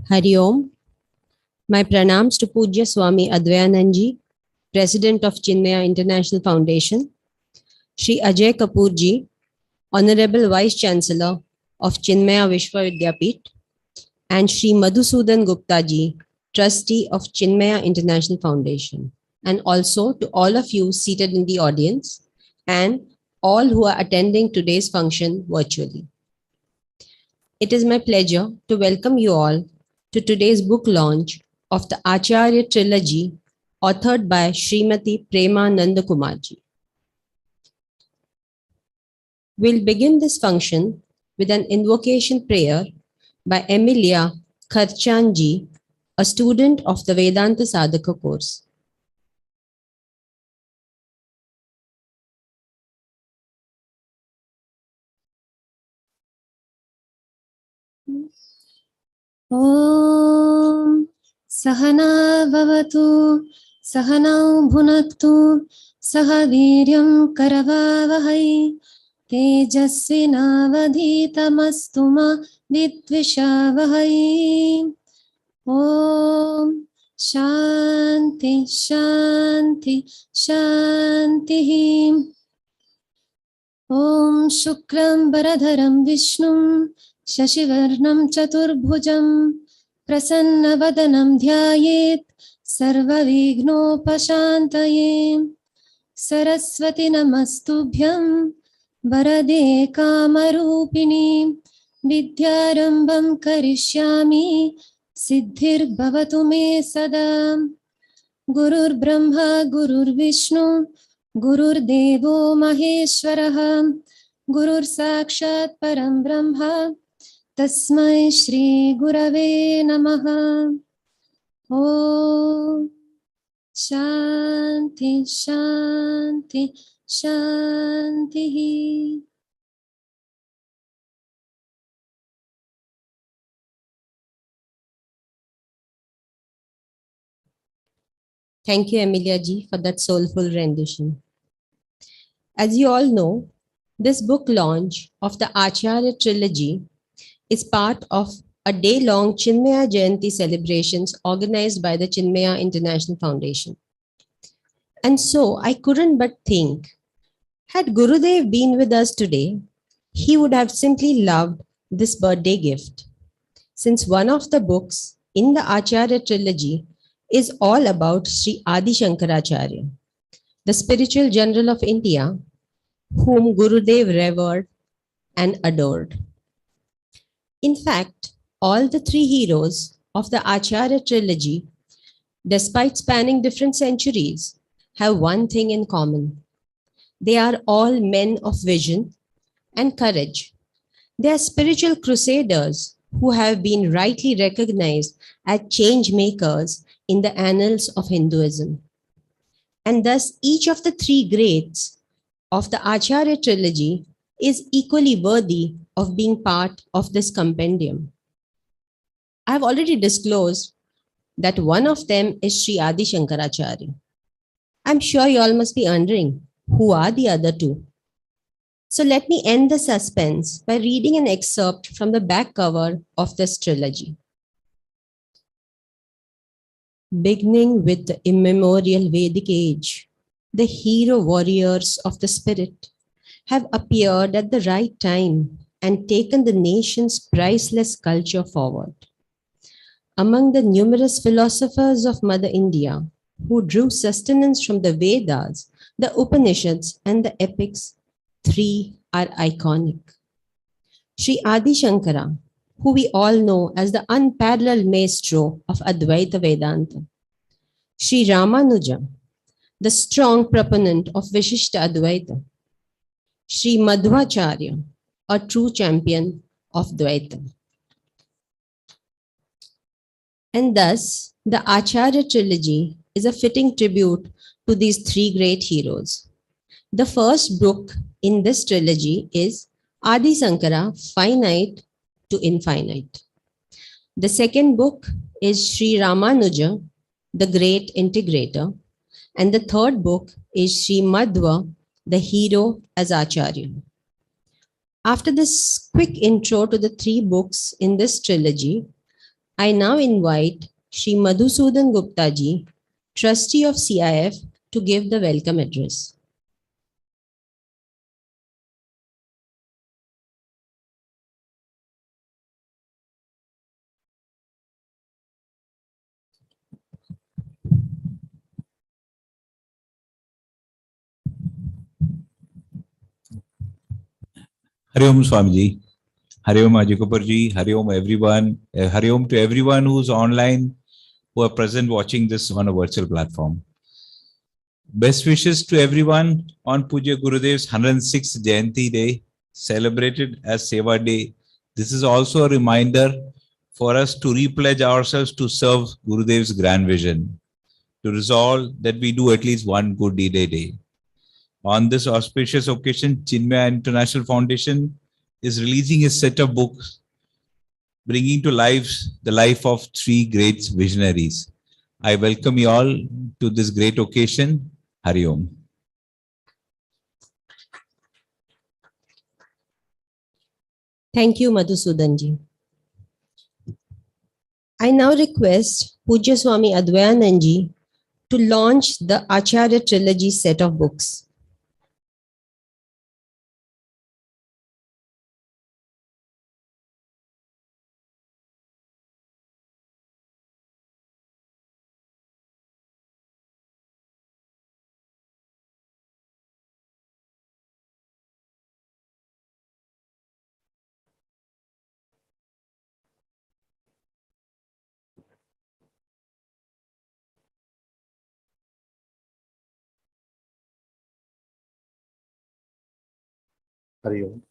Hari Om. My pranams to Pujya Swami Advayananji, President of Chinmaya International Foundation, Shri Ajay Kapoorji, Honorable Vice Chancellor of Chinmaya Vishwa Vidyapeeth, and Shri Madhusudan Gupta ji, Trustee of Chinmaya International Foundation, and also to all of you seated in the audience and all who are attending today's function virtually. It is my pleasure to welcome you all to today's book launch of the Acharya Trilogy, authored by Srimati Prema Nandakumar ji. We'll begin this function with an invocation prayer by Emilia Kharchanji, a student of the Vedanta Sadhaka course. Om Sahana Bhavatu Sahanau Bhunaktu Sahaviryam Karavavahai Tejasvinavadhitamastuma Vidvishavahai. Om Shanti Shanti Shanti. Om Shukram Baradharam Vishnum Shashivarnam Chaturbhujam Prasannavadanam Dhyayet Sarvavignopashantaye Saraswati Namastubhyam Varade Kamarupini Vidyarambam Karishyami Siddhir Bhavatu Me Sada. Gurur Brahma Gurur Vishnu Gurur Devo Maheshwaraha Gurur Sakshat Param Brahma Tasmai Shri Gurave Namaha. Om Shanti Shanti Shanti. Thank you, Emilia ji, for that soulful rendition. As you all know, this book launch of the Acharya Trilogy is part of a day-long Chinmaya Jayanti celebrations organized by the Chinmaya International Foundation. And so I couldn't but think, had Gurudev been with us today, he would have simply loved this birthday gift, since one of the books in the Acharya Trilogy is all about Sri Adi Shankaracharya, the spiritual general of India, whom Gurudev revered and adored. In fact, all the three heroes of the Acharya Trilogy, despite spanning different centuries, have one thing in common. They are all men of vision and courage. They are spiritual crusaders who have been rightly recognized as change makers in the annals of Hinduism. And thus, each of the three greats of the Acharya Trilogy is equally worthy of being part of this compendium. I have already disclosed that one of them is Sri Adi Shankaracharya. I'm sure you all must be wondering, who are the other two? So let me end the suspense by reading an excerpt from the back cover of this trilogy. Beginning with the immemorial Vedic age, the hero warriors of the spirit have appeared at the right time and taken the nation's priceless culture forward. Among the numerous philosophers of Mother India who drew sustenance from the Vedas, the Upanishads, and the epics, three are iconic. Sri Adi Shankara, who we all know as the unparalleled maestro of Advaita Vedanta. Sri Ramanuja, the strong proponent of Vishishta Advaita. Sri Madhvacharya, a true champion of Dvaita. And thus, the Acharya Trilogy is a fitting tribute to these three great heroes. The first book in this trilogy is Adi Sankara, Finite to Infinite. The second book is Sri Ramanuja, the Great Integrator. And the third book is Sri Madhva, the hero as Acharya. After this quick intro to the three books in this trilogy, I now invite Shri Madhusudan Gupta ji, trustee of CIF, to give the welcome address. Hari Om Swamiji. Hari Om Ajikopurji. Hari Om everyone. Hari Om to everyone who's online, who are present watching this on a virtual platform. Best wishes to everyone on Puja Gurudev's 106th Jayanti Day, celebrated as Seva Day. This is also a reminder for us to repledge ourselves to serve Gurudev's grand vision, to resolve that we do at least one good deed a day. On this auspicious occasion, Chinmaya International Foundation is releasing a set of books bringing to life the life of three great visionaries. I welcome you all to this great occasion. Hari Om. Thank you, Madhusudan ji. I now request Pujya Swami Advayanand ji to launch the Acharya Trilogy set of books. Hari Om.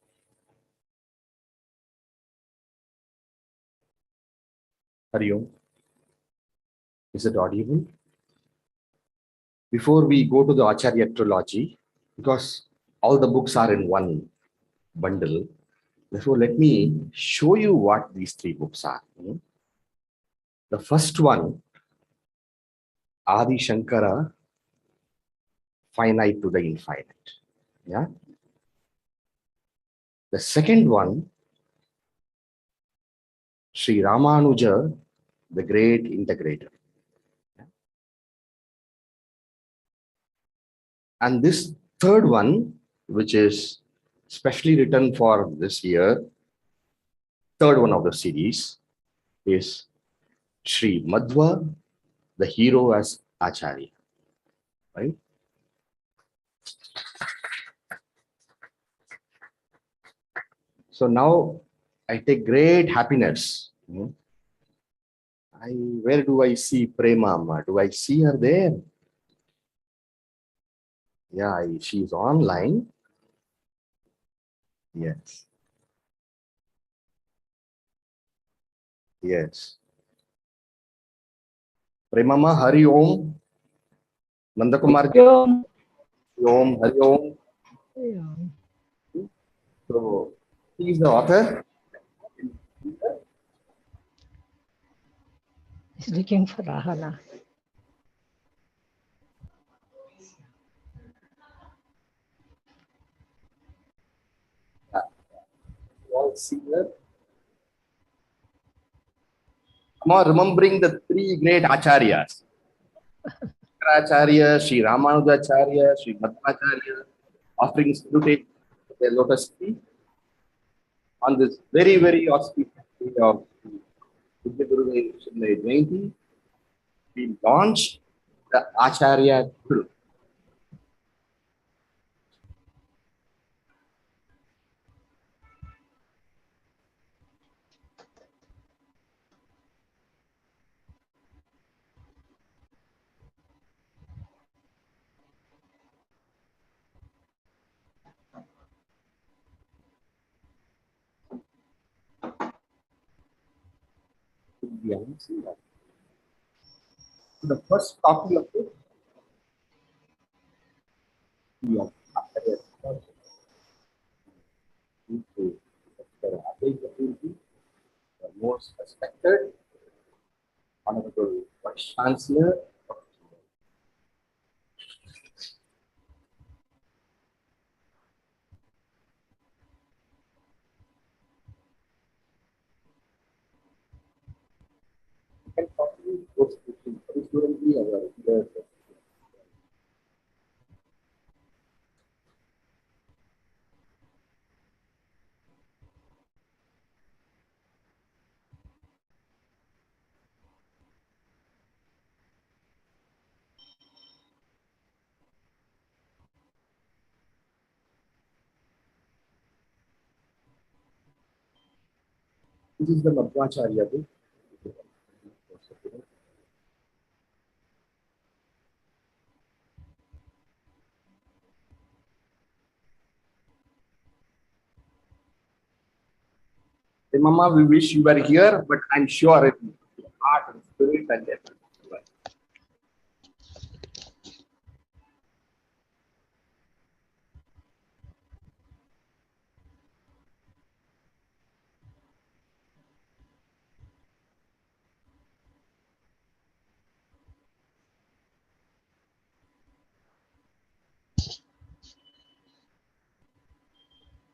Hari Om. Is it audible? Before we go to the Acharya Trilogy, because all the books are in one bundle, therefore let me show you what these three books are. The first one, Adi Shankara, Finite to the Infinite. Yeah. The second one, Sri Ramanuja, the Great Integrator. And this third one, which is specially written for this year, third one of the series, is Sri Madhva, the hero as Acharya. Right? So now I take great happiness. Where do I see Prema? Do I see her there? Yeah, she's online. Yes. Yes. Prema, Hari Om. Nandakumar. Om, Hari Om. So he is the author. He's looking for Rahana. All see her. Come on, remembering the three great Acharyas. Acharya, Sri Ramanujacharya, Sri Madhvacharya, offering salute the lotus feet on this very, very auspicious day of Buddha Guru Jayanti. We launched the Acharya Guru. So the first copy of it, we have the most respected Honorable Vice Chancellor. can possibly post it to students our leaders. This is the Acharya book. Hey, Mama, we wish you were here, but I'm sure it heart and spirit and everything.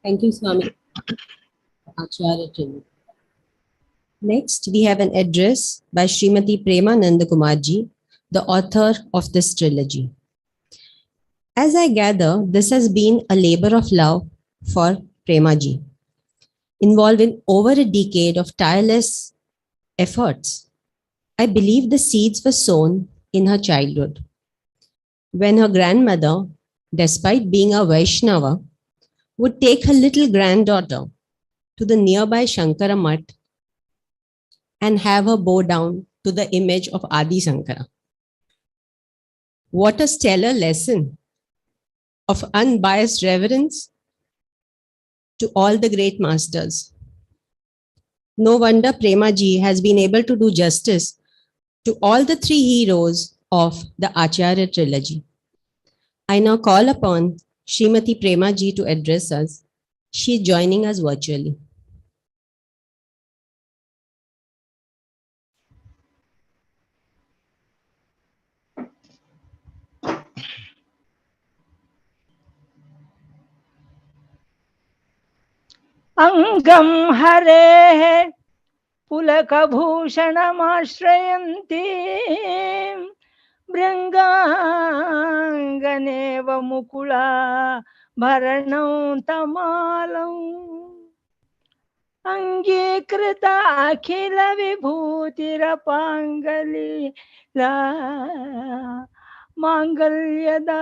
Thank you, Swami Acharya. Next, we have an address by Srimati Prema Nandakumar ji, the author of this trilogy. As I gather, this has been a labor of love for Prema ji, involving over a decade of tireless efforts. I believe the seeds were sown in her childhood, when her grandmother, despite being a Vaishnava, would take her little granddaughter to the nearby Shankara Mutt and have her bow down to the image of Adi Shankara. What a stellar lesson of unbiased reverence to all the great masters. No wonder Prema ji has been able to do justice to all the three heroes of the Acharya trilogy. I now call upon Srimati Prema ji to address us. She is joining us virtually. अंगम हरे पुलकभूषणमाश्रयन्ती भृङ्गाङ्गनेव मुकुला भरणं तमालम् अंगीकृत अखिल विभूतिरपाङ्गलीला माङ्गल्यदास्तु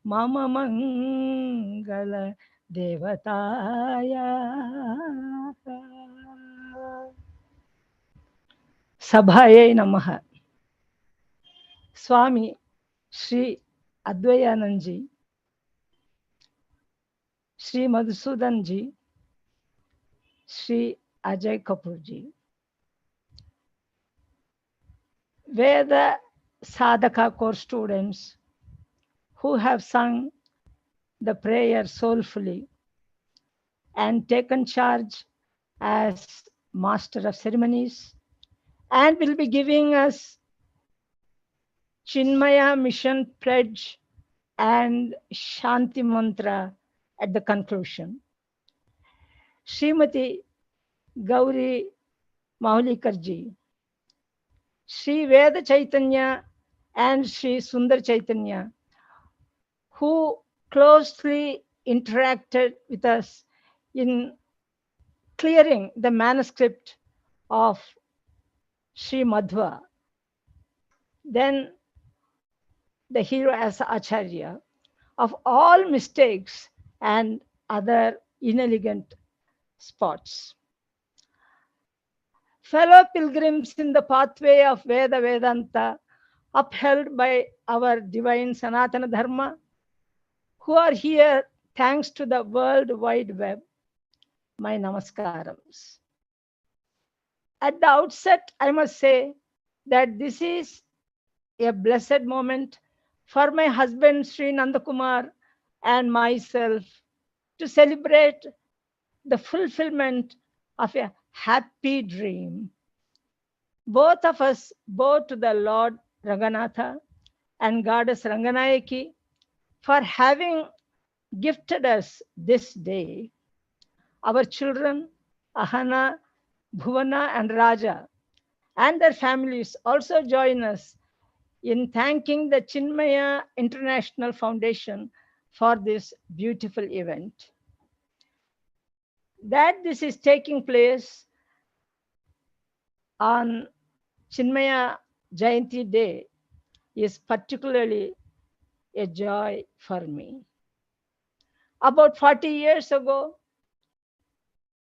मम मङ्गल देवताया सभायै नमः. स्वामी श्री अद्वैयानंद जी, श्री मधुसूदन जी, श्री अजय कपूर जी, Veda Sadhaka course students who have sung the prayer soulfully and taken charge as master of ceremonies and will be giving us Chinmaya mission pledge and Shanti mantra at the conclusion. Srimati Gauri Mahulikar ji, Sri Veda Chaitanya and Sri Sundar Chaitanya, who closely interacted with us in clearing the manuscript of Sri Madhva. Then the hero as Acharya, of all mistakes and other inelegant spots. Fellow pilgrims in the pathway of Veda Vedanta, upheld by our divine Sanatana Dharma, who are here thanks to the World Wide Web, my namaskarams. At the outset, I must say that this is a blessed moment for my husband Sri Nandakumar and myself to celebrate the fulfillment of a happy dream. Both of us bow to the Lord Ranganatha and Goddess Ranganayaki for having gifted us this day. Our children, Ahana, Bhuvana, and Raja, and their families also join us in thanking the Chinmaya International Foundation for this beautiful event. That this is taking place on Chinmaya Jayanti Day is particularly a joy for me. About 40 years ago,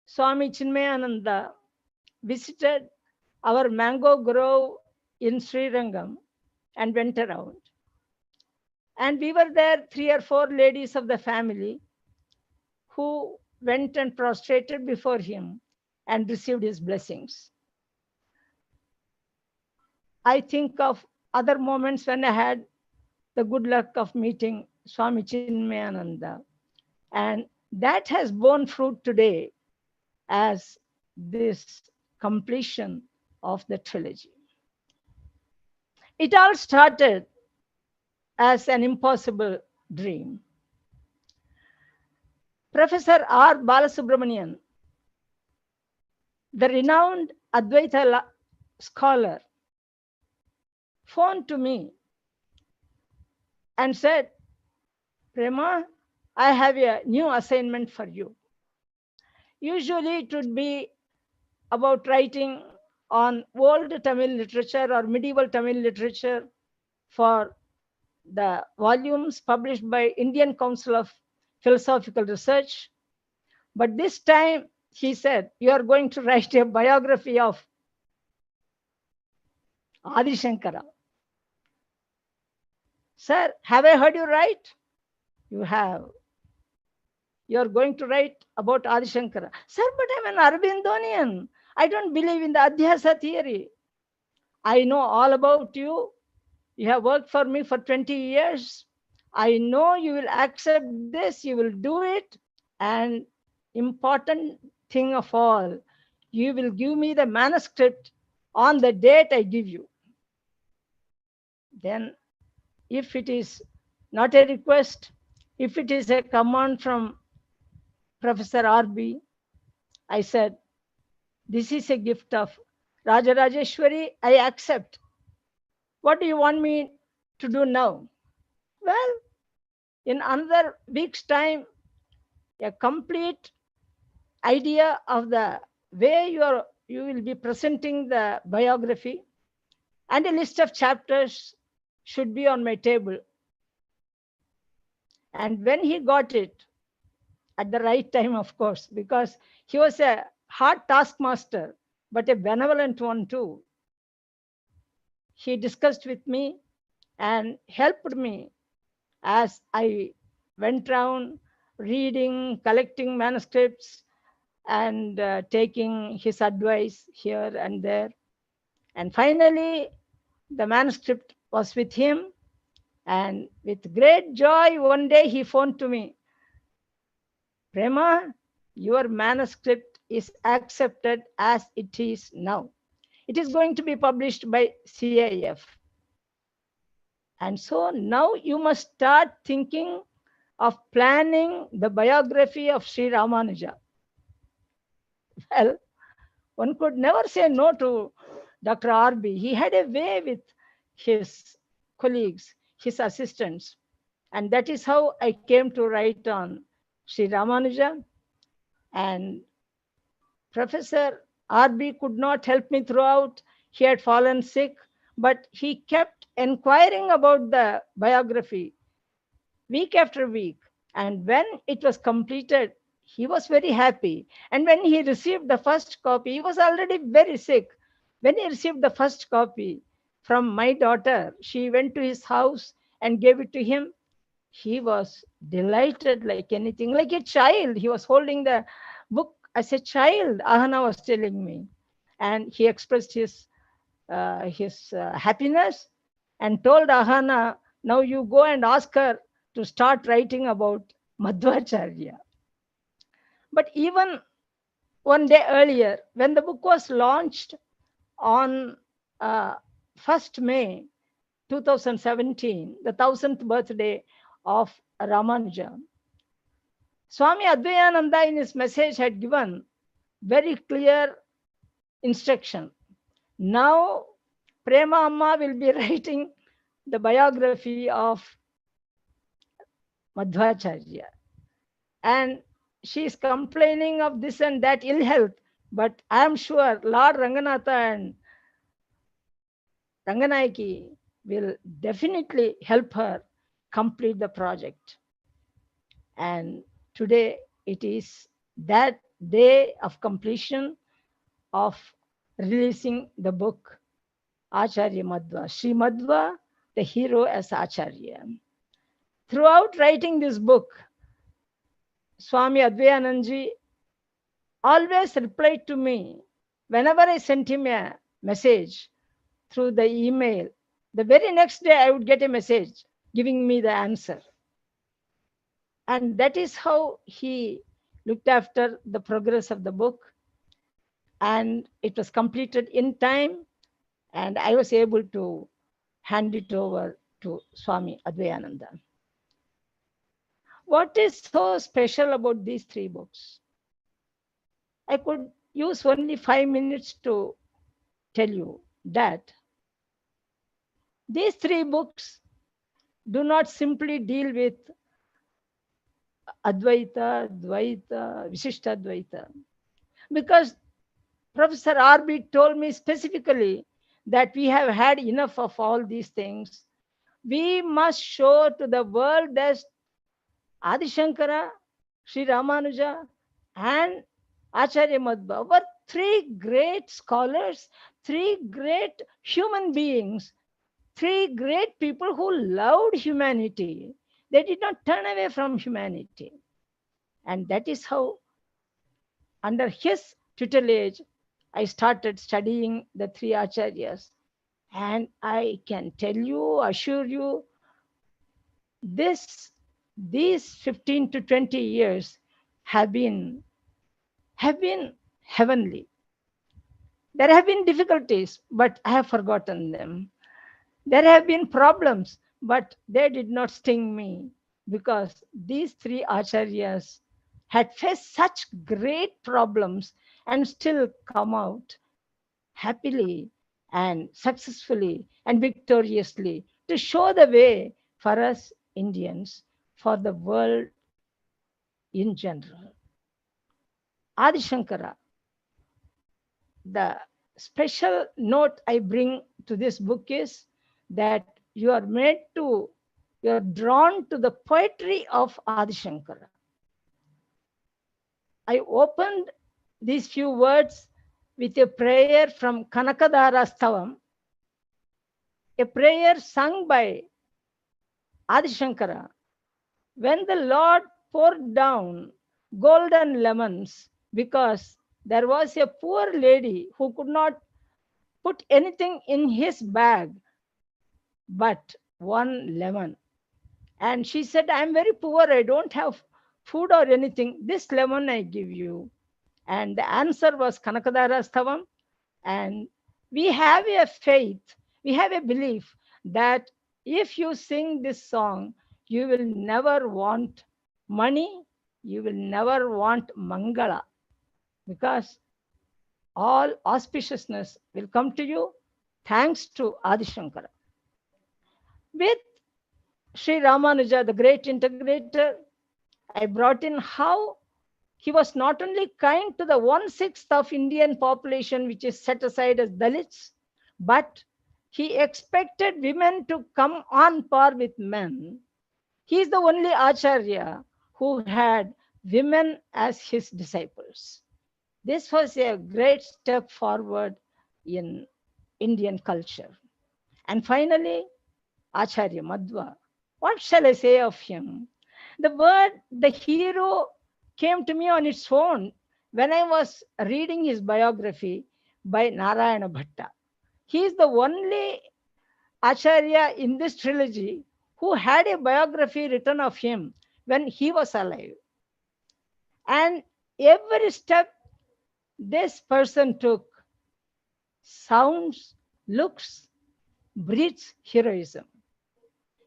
Swami Chinmayananda visited our mango grove in Srirangam and went around. And we were there, 3 or 4 ladies of the family who went and prostrated before him and received his blessings. I think of other moments when I had the good luck of meeting Swami Chinmayananda, and that has borne fruit today as this completion of the trilogy. It all started as an impossible dream. Professor R. Balasubramanian, the renowned Advaita scholar, phoned to me and said, Prema, I have a new assignment for you. Usually it would be about writing on old Tamil literature or medieval Tamil literature for the volumes published by Indian Council of Philosophical Research. But this time, he said, you are going to write a biography of Adi Shankara. Sir, have I heard you right? You have. You are going to write about Adi Shankara. Sir, but I'm an Aurobindo. I don't believe in the Adhyasa theory. I know all about you. You have worked for me for 20 years. I know you will accept this, you will do it. And important thing of all, you will give me the manuscript on the date I give you. Then, if it is not a request, if it is a command from Professor RB, I said, this is a gift of Rajarajeshwari, I accept. What do you want me to do now? Well, in another week's time, a complete idea of the way you will be presenting the biography and a list of chapters should be on my table. And when he got it, at the right time, of course, because he was a hard taskmaster, but a benevolent one too. He discussed with me and helped me as I went around reading, collecting manuscripts, and taking his advice here and there. And finally, the manuscript was with him. And with great joy, one day he phoned to me, Prema, your manuscript is accepted as it is now. It is going to be published by CIF. And so now you must start thinking of planning the biography of Sri Ramanuja. Well, one could never say no to Dr. RB. He had a way with his colleagues, his assistants. And that is how I came to write on Sri Ramanuja. And Professor RB could not help me throughout. He had fallen sick, but he kept inquiring about the biography week after week. And when it was completed, he was very happy. And when he received the first copy, he was already very sick. When he received the first copy from my daughter, she went to his house and gave it to him. He was delighted like anything, like a child. He was holding the book as a child, Ahana was telling me. And he expressed his happiness and told Ahana, now you go and ask her to start writing about Madhvacharya. But even one day earlier, when the book was launched on 1st May 2017, the 1000th birthday of Ramanuja, Swami Advayananda in his message had given very clear instruction Now, Prema Amma will be writing the biography of Madhvacharya. And she is complaining of this and that ill health. But I am sure Lord Ranganatha and Ranganayaki will definitely help her complete the project. And today it is that day of completion of releasing the book Acharya Madhva. Sri Madhva, the hero as Acharya. Throughout writing this book, Swami Advayananji always replied to me whenever I sent him a message through the email. The very next day, I would get a message giving me the answer. And that is how he looked after the progress of the book. And it was completed in time. And I was able to hand it over to Swami Advayananda. What is so special about these three books? I could use only 5 minutes to tell you that these three books do not simply deal with Advaita, Dvaita, Vishishtadvaita. Because Professor R.B. told me specifically that we have had enough of all these things. We must show to the world that Adi Shankara, Sri Ramanuja, and Acharya Madhva were three great scholars, three great human beings, three great people who loved humanity. They did not turn away from humanity. And that is how, under his tutelage, I started studying the three Acharyas. And I can tell you, assure you, these 15 to 20 years have been heavenly. There have been difficulties, but I have forgotten them. There have been problems, but they did not sting me, because these three acharyas had faced such great problems and still come out happily and successfully and victoriously to show the way for us Indians, for the world in general. Adi Shankara, the special note I bring to this book is that you are drawn to the poetry of Adi Shankara. I opened these few words with a prayer from Kanakadara Stavam, a prayer sung by Adi Shankara when the Lord poured down golden lemons, because there was a poor lady who could not put anything in his bag but one lemon. And she said, I am very poor, I don't have food or anything. This lemon I give you. And the answer was Kanakadara Stavam. And we have a faith, we have a belief that if you sing this song, you will never want money, you will never want Mangala, because all auspiciousness will come to you thanks to Adi Shankara. With Sri Ramanuja, the great integrator, I brought in how he was not only kind to the 1/6 of Indian population, which is set aside as Dalits, but he expected women to come on par with men. He is the only Acharya who had women as his disciples. This was a great step forward in Indian culture. And finally, Acharya Madhva. What shall I say of him? The word, the hero, came to me on its own when I was reading his biography by Narayana Bhatta. He is the only Acharya in this trilogy who had a biography written of him when he was alive. And every step this person took sounds, looks, breathes heroism.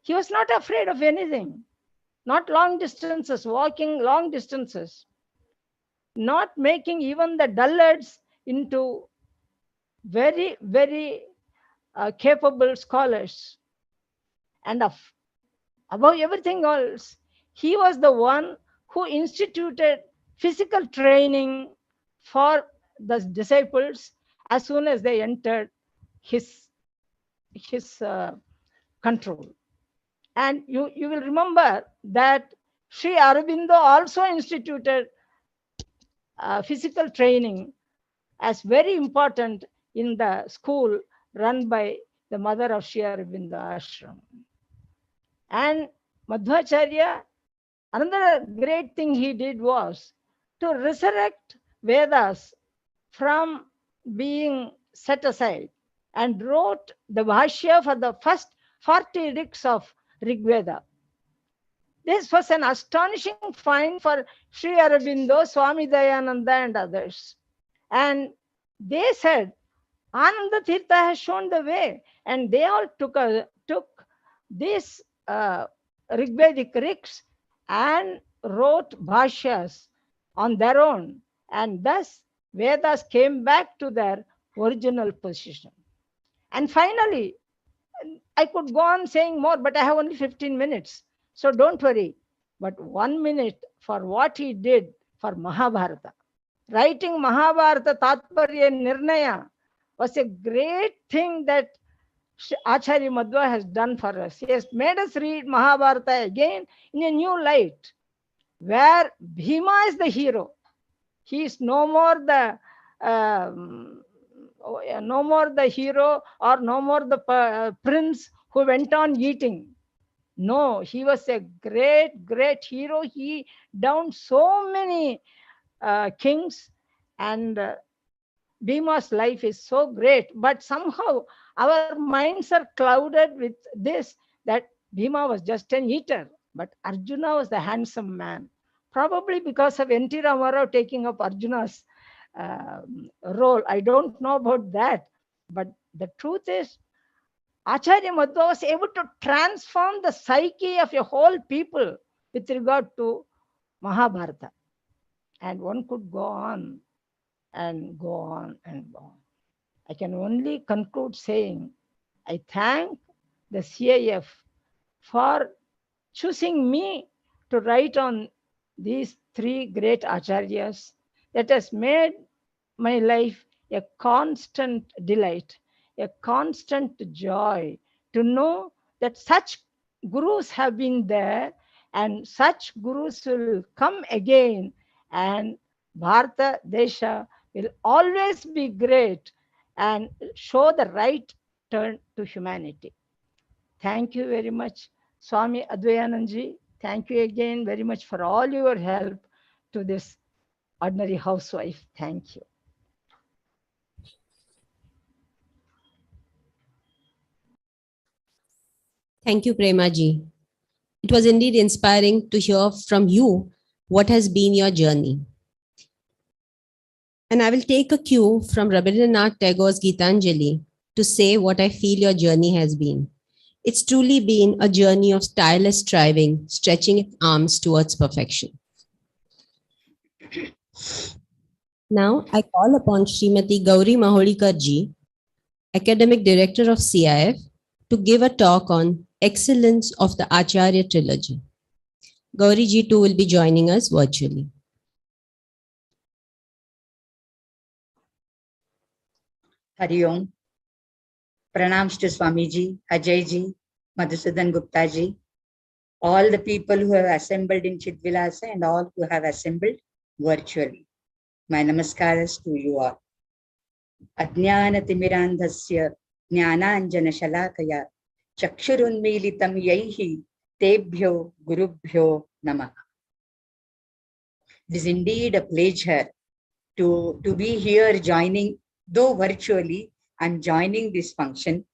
He was not afraid of anything, not long distances, walking long distances, not making even the dullards into very, very capable scholars. And above everything else, he was the one who instituted physical training for the disciples as soon as they entered his control. And you will remember that Sri Aurobindo also instituted physical training as very important in the school run by the mother of Sri Aurobindo Ashram. And Madhvacharya, another great thing he did was to resurrect Vedas from being set aside and wrote the Bhashya for the first 40 rigs of Rig Veda. This was an astonishing find for Sri Aurobindo, Swami Dayananda and others. And they said, Ananda Tirtha has shown the way. And they all took these Rigvedic rigs and wrote Bhashyas on their own. And thus Vedas came back to their original position. And finally, I could go on saying more, but I have only 15 minutes. So don't worry. But 1 minute for what he did for Mahabharata. Writing Mahabharata Tatparya Nirnaya was a great thing that Acharya Madhva has done for us. He has made us read Mahabharata again in a new light, where Bhima is the hero. He is no more the hero or no more the prince who went on eating. No, he was a great, great hero. He downed so many kings, and Bhima's life is so great. But somehow our minds are clouded with this, that Bhima was just an eater, but Arjuna was the handsome man. Probably because of N.T. Ramarao taking up Arjuna's role. I don't know about that. But the truth is, Acharya Madhva was able to transform the psyche of a whole people with regard to Mahabharata. And one could go on and go on and go on. I can only conclude saying, I thank the CIF for choosing me to write on these three great Acharyas. That has made my life a constant delight, a constant joy to know that such gurus have been there and such gurus will come again, and Bharata Desha will always be great and show the right turn to humanity. Thank you very much, Swami Advayananji. Thank you again very much for all your help to this ordinary housewife. Thank you. Thank you, Prema ji. It was indeed inspiring to hear from you what has been your journey. And I will take a cue from Rabindranath Tagore's Gitanjali to say what I feel your journey has been. It's truly been a journey of tireless striving, stretching its arms towards perfection. Now, I call upon Srimati Gauri Maholikar ji, Academic Director of CIF, to give a talk on Excellence of the Acharya Trilogy. Gauri ji too will be joining us virtually. Hari Om. Pranams to Swamiji, Ajay ji, Madhusudan Gupta ji, all the people who have assembled in Chidvilasa and all who have assembled virtually. My namaskaras to you all. Ajnana Timirandhasya Jnananjana Shalakaya Chakshurunmilitam Yaihi Tebhyo Gurubhyo Namaha. It is indeed a pleasure to be here joining, though virtually, I'm joining this function.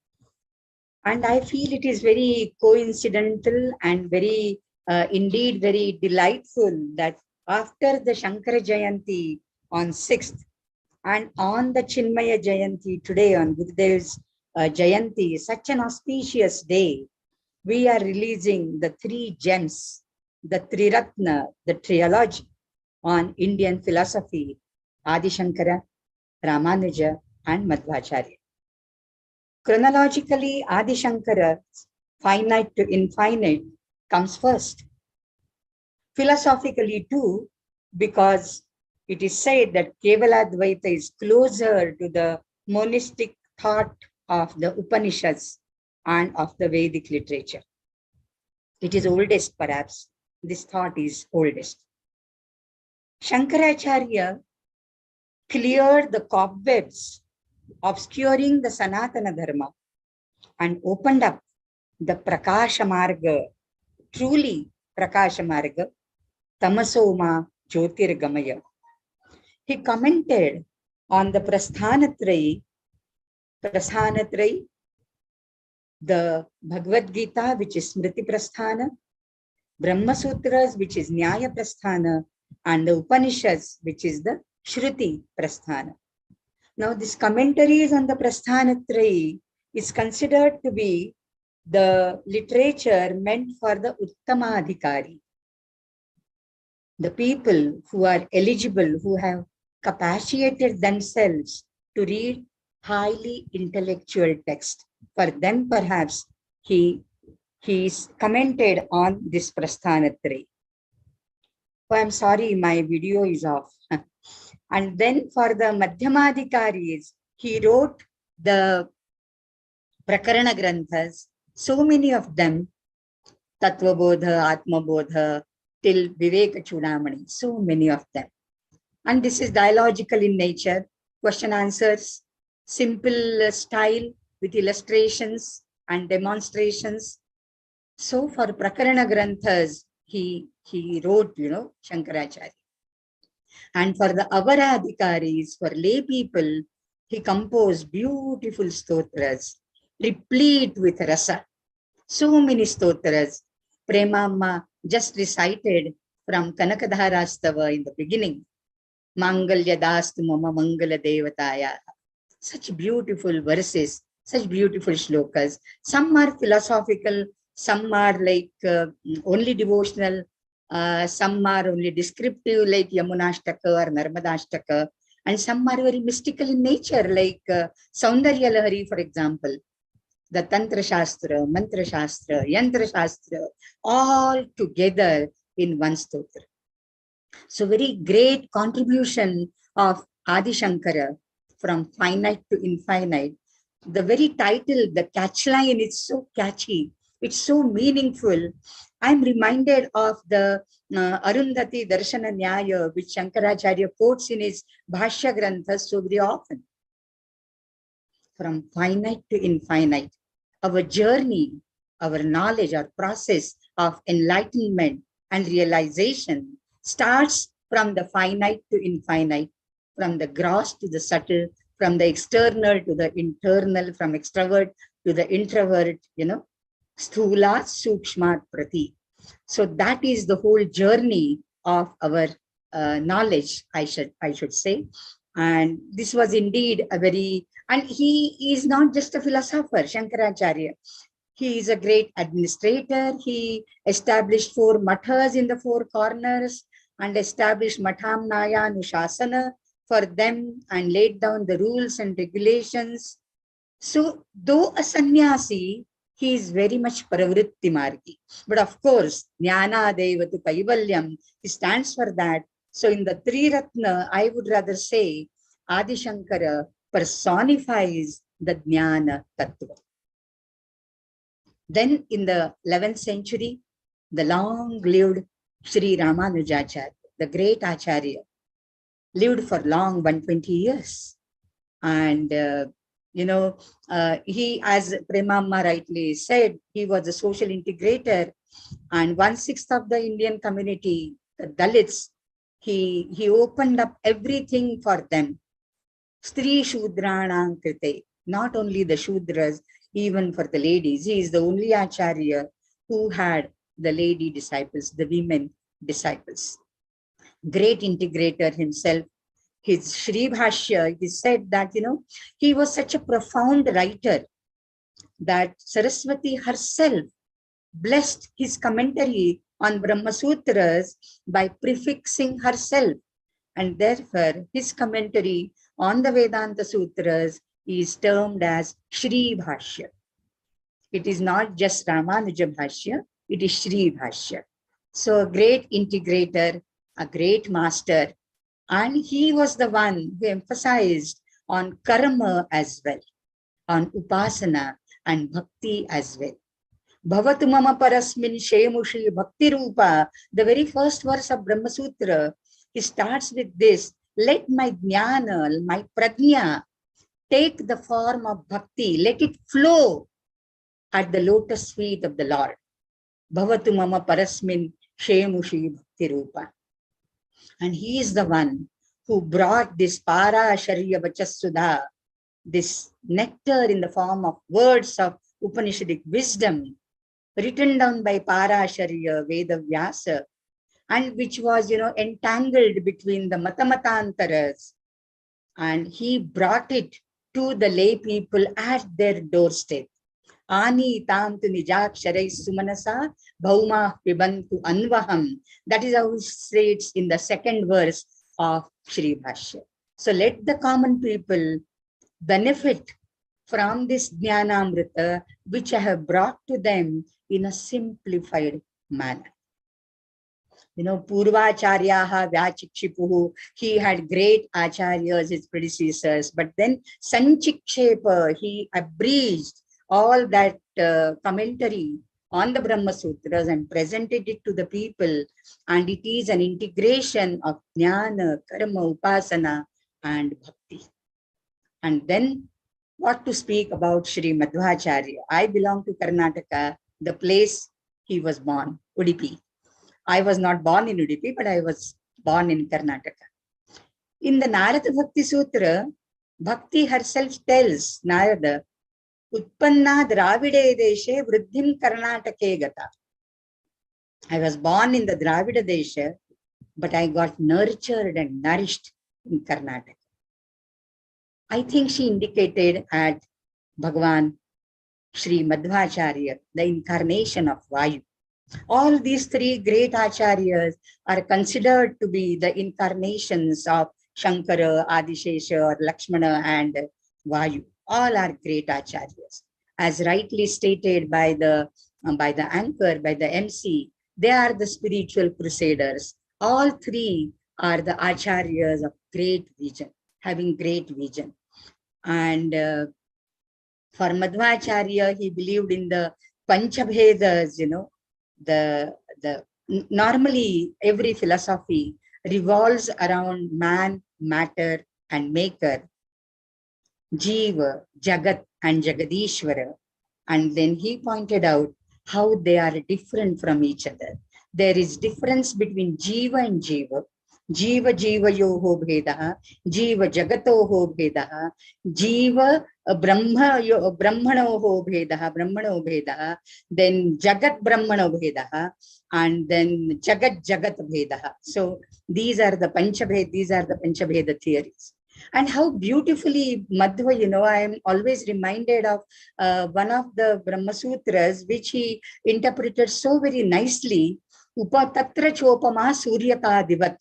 And I feel it is very coincidental and very, indeed very delightful that after the Shankara Jayanti on 6th and on the Chinmaya Jayanti today on Gurudev's Jayanti, such an auspicious day, we are releasing the three gems, the Triratna, the Trilogy on Indian philosophy, Adi Shankara, Ramanuja and Madhvacharya. Chronologically, Adi Shankara's finite to infinite comes first. Philosophically too, because it is said that Kevaladvaita is closer to the monistic thought of the Upanishads and of the Vedic literature. It is oldest, perhaps. This thought is oldest. Shankaracharya cleared the cobwebs obscuring the Sanatana Dharma and opened up the Prakasha Marga, truly Prakasha Marga, Tamasoma Jyotirgamaya. He commented on the Prasthanatrayi, the Bhagavad Gita, which is Smriti Prasthana, Brahma Sutras, which is Nyaya Prasthana, and the Upanishads, which is the Shruti Prasthana. Now, this commentaries on the Prasthanatrayi is considered to be the literature meant for the Uttamadhikari, the people who are eligible, who have capacitated themselves to read highly intellectual text. For them, perhaps, he's commented on this Prasthanatrayi. Oh, I'm sorry, my video is off. And then for the Madhyamadhikaris, he wrote the Prakarana Granthas, so many of them, Tattva Bodha, Atma Bodha, till Viveka Chudamani, so many of them. And this is dialogical in nature, question answers, simple style with illustrations and demonstrations. So for Prakarana Granthas, he wrote, Shankaracharya. And for the Avaradhikaris, for lay people, he composed beautiful stotras, replete with rasa. So many stotras. Prema just recited from Kanakadharastava in the beginning. Mangalya dastu mama mangala devataya. Such beautiful verses, such beautiful shlokas. Some are philosophical, some are like only devotional, some are only descriptive like Yamunashtaka or Narmadashtaka, and some are very mystical in nature like Saundarya Lahari, for example. The Tantra Shastra, Mantra Shastra, Yantra Shastra, all together in one stotra. So very great contribution of Adi Shankara from finite to infinite. The very title, the catchline, is so catchy. It's so meaningful. I'm reminded of the Arundhati Darshana Nyaya, which Shankaracharya quotes in his Bhashya Granthas so very often. From finite to infinite, our journey, our knowledge, our process of enlightenment and realization starts from the finite to infinite, from the gross to the subtle, from the external to the internal, from extrovert to the introvert, Sthula Sukshmat Prati. So that is the whole journey of our knowledge, I should say. And this was indeed a very, and he is not just a philosopher, Shankaracharya. He is a great administrator. He established 4 mathas in the 4 corners and established Mathamnaya Anushasana for them and laid down the rules and regulations. So though a sannyasi, he is very much pravritti margi. But of course, Jnana Devatu Kaivalyam, he stands for that. So in the Triratna, I would rather say Adi Shankara personifies the Jnana Tattva. Then in the 11th century, the long-lived Sri Ramanujacharya, the great Acharya, lived for long, 120 years. And, he, as Prema rightly said, he was a social integrator, and 1/6 of the Indian community, the Dalits, he opened up everything for them. Stri Shudranam Krite, not only the Shudras, even for the ladies. He is the only Acharya who had the lady disciples, the women disciples. Great integrator himself. His Shri Bhashya, it is said that, he was such a profound writer that Saraswati herself blessed his commentary on Brahma Sutras by prefixing herself. And therefore, his commentary on the Vedanta Sutras is termed as Shri Bhashya. It is not just Ramanuja Bhashya, it is Shri Bhashya. So a great integrator, a great master, and he was the one who emphasized on karma as well, on upasana and bhakti as well. Bhavatu mama parasmin shemushi bhakti rupa, the very first verse of Brahma Sutra, he starts with this: let my jnana, my prajna, take the form of bhakti, let it flow at the lotus feet of the Lord. Bhavatu mama parasmin shemushi bhakti rupa. And he is the one who brought this para Acharya vachasudha, this nectar in the form of words of Upanishadic wisdom, written down by para Acharya Veda Vyasa, and which was, entangled between the matamatantaras. And he brought it to the lay people at their doorstep. Ani tam tu nijaksharai sumanasa bhauma pibantu anvaham. That is how it states in the second verse of Shri Bhashya. So let the common people benefit from this Jnanamrita, which I have brought to them in a simplified manner. Purvacharyaha Vyachikshipuhu, he had great acharyas, his predecessors, but then Sanchikshepa, he abridged all that commentary on the Brahma Sutras and presented it to the people. And it is an integration of Jnana, Karma, Upasana and Bhakti. And then what to speak about Sri Madhvacharya. I belong to Karnataka, the place he was born, Udupi. I was not born in Udupi, but I was born in Karnataka. In the Narada Bhakti Sutra, Bhakti herself tells Narada, Utpanna Dravide Deshe Vriddhim Karnatake Gata. I was born in the Dravida Desha, but I got nurtured and nourished in Karnataka. I think she indicated at Bhagavan Sri Madhvacharya, the incarnation of Vayu. All these three great acharyas are considered to be the incarnations of Shankara, Adishesha, Lakshmana and Vayu. All are great acharyas. As rightly stated by the anchor, by the MC, they are the spiritual crusaders. All three are the acharyas of great vision, having great vision. And for Madhvacharya, he believed in the Panchabhedas, normally every philosophy revolves around man, matter, and maker, Jiva, Jagat, and Jagadishwara. And then he pointed out how they are different from each other. There is difference between Jiva and Jiva. Jiva Jiva yoho bhedaha, Jiva Jagatoho bhedaha, Jiva Brahmanoho bhedaha, then Jagat Brahmano bhedaha, and then Jagat bhedaha. So these are the Panchabheda theories. And how beautifully Madhva, I am always reminded of one of the Brahma Sutras, which he interpreted so very nicely, Upatatra Chopama Suryaka Divat.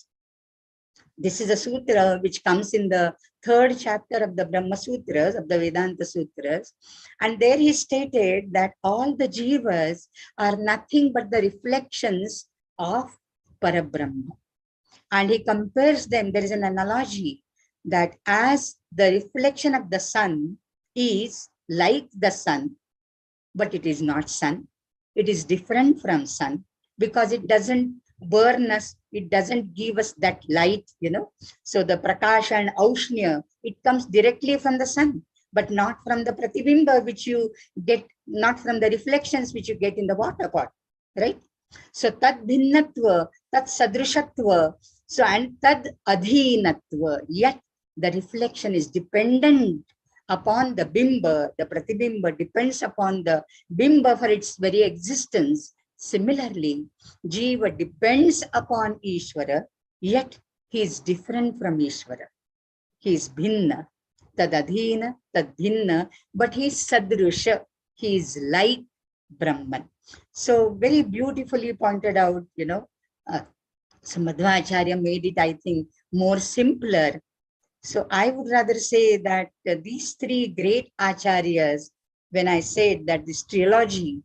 This is a sutra which comes in the third chapter of the Brahma Sutras, of the Vedanta Sutras. And there he stated that all the jivas are nothing but the reflections of Parabrahma. And he compares them, there is an analogy that as the reflection of the sun is like the sun, but it is not sun. It is different from sun because it doesn't burn us, it doesn't give us that light, So the Prakasha and Aushnya, it comes directly from the sun, but not from the Pratibimba, which you get, not from the reflections which you get in the water pot, right? So Tad Bhinnatva, Tad Sadrishatva, so and Tad Adhinatva, yet the reflection is dependent upon the Bimba, the Pratibimba depends upon the Bimba for its very existence. Similarly, Jiva depends upon Ishvara, yet he is different from Ishvara. He is Bhinna, Tadadhina, Tadbhinna, but he is Sadrusha, he is like Brahman. So very beautifully pointed out, so Madhvacharya made it, I think, more simpler So I would rather say that these three great acharyas, when I said that this trilogy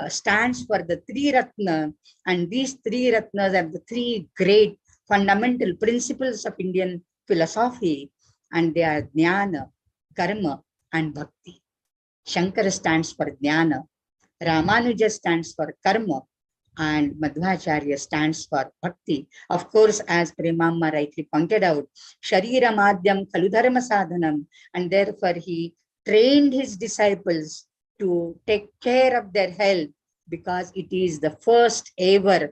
stands for the three ratna, and these three ratnas are the three great fundamental principles of Indian philosophy, and they are jnana, karma, and bhakti. Shankara stands for jnana, Ramanuja stands for karma, and Madhvacharya stands for bhakti. Of course, as Prema rightly pointed out, Sharira Madhyam Kaludharma Sadhanam, and therefore he trained his disciples to take care of their health because it is the first ever,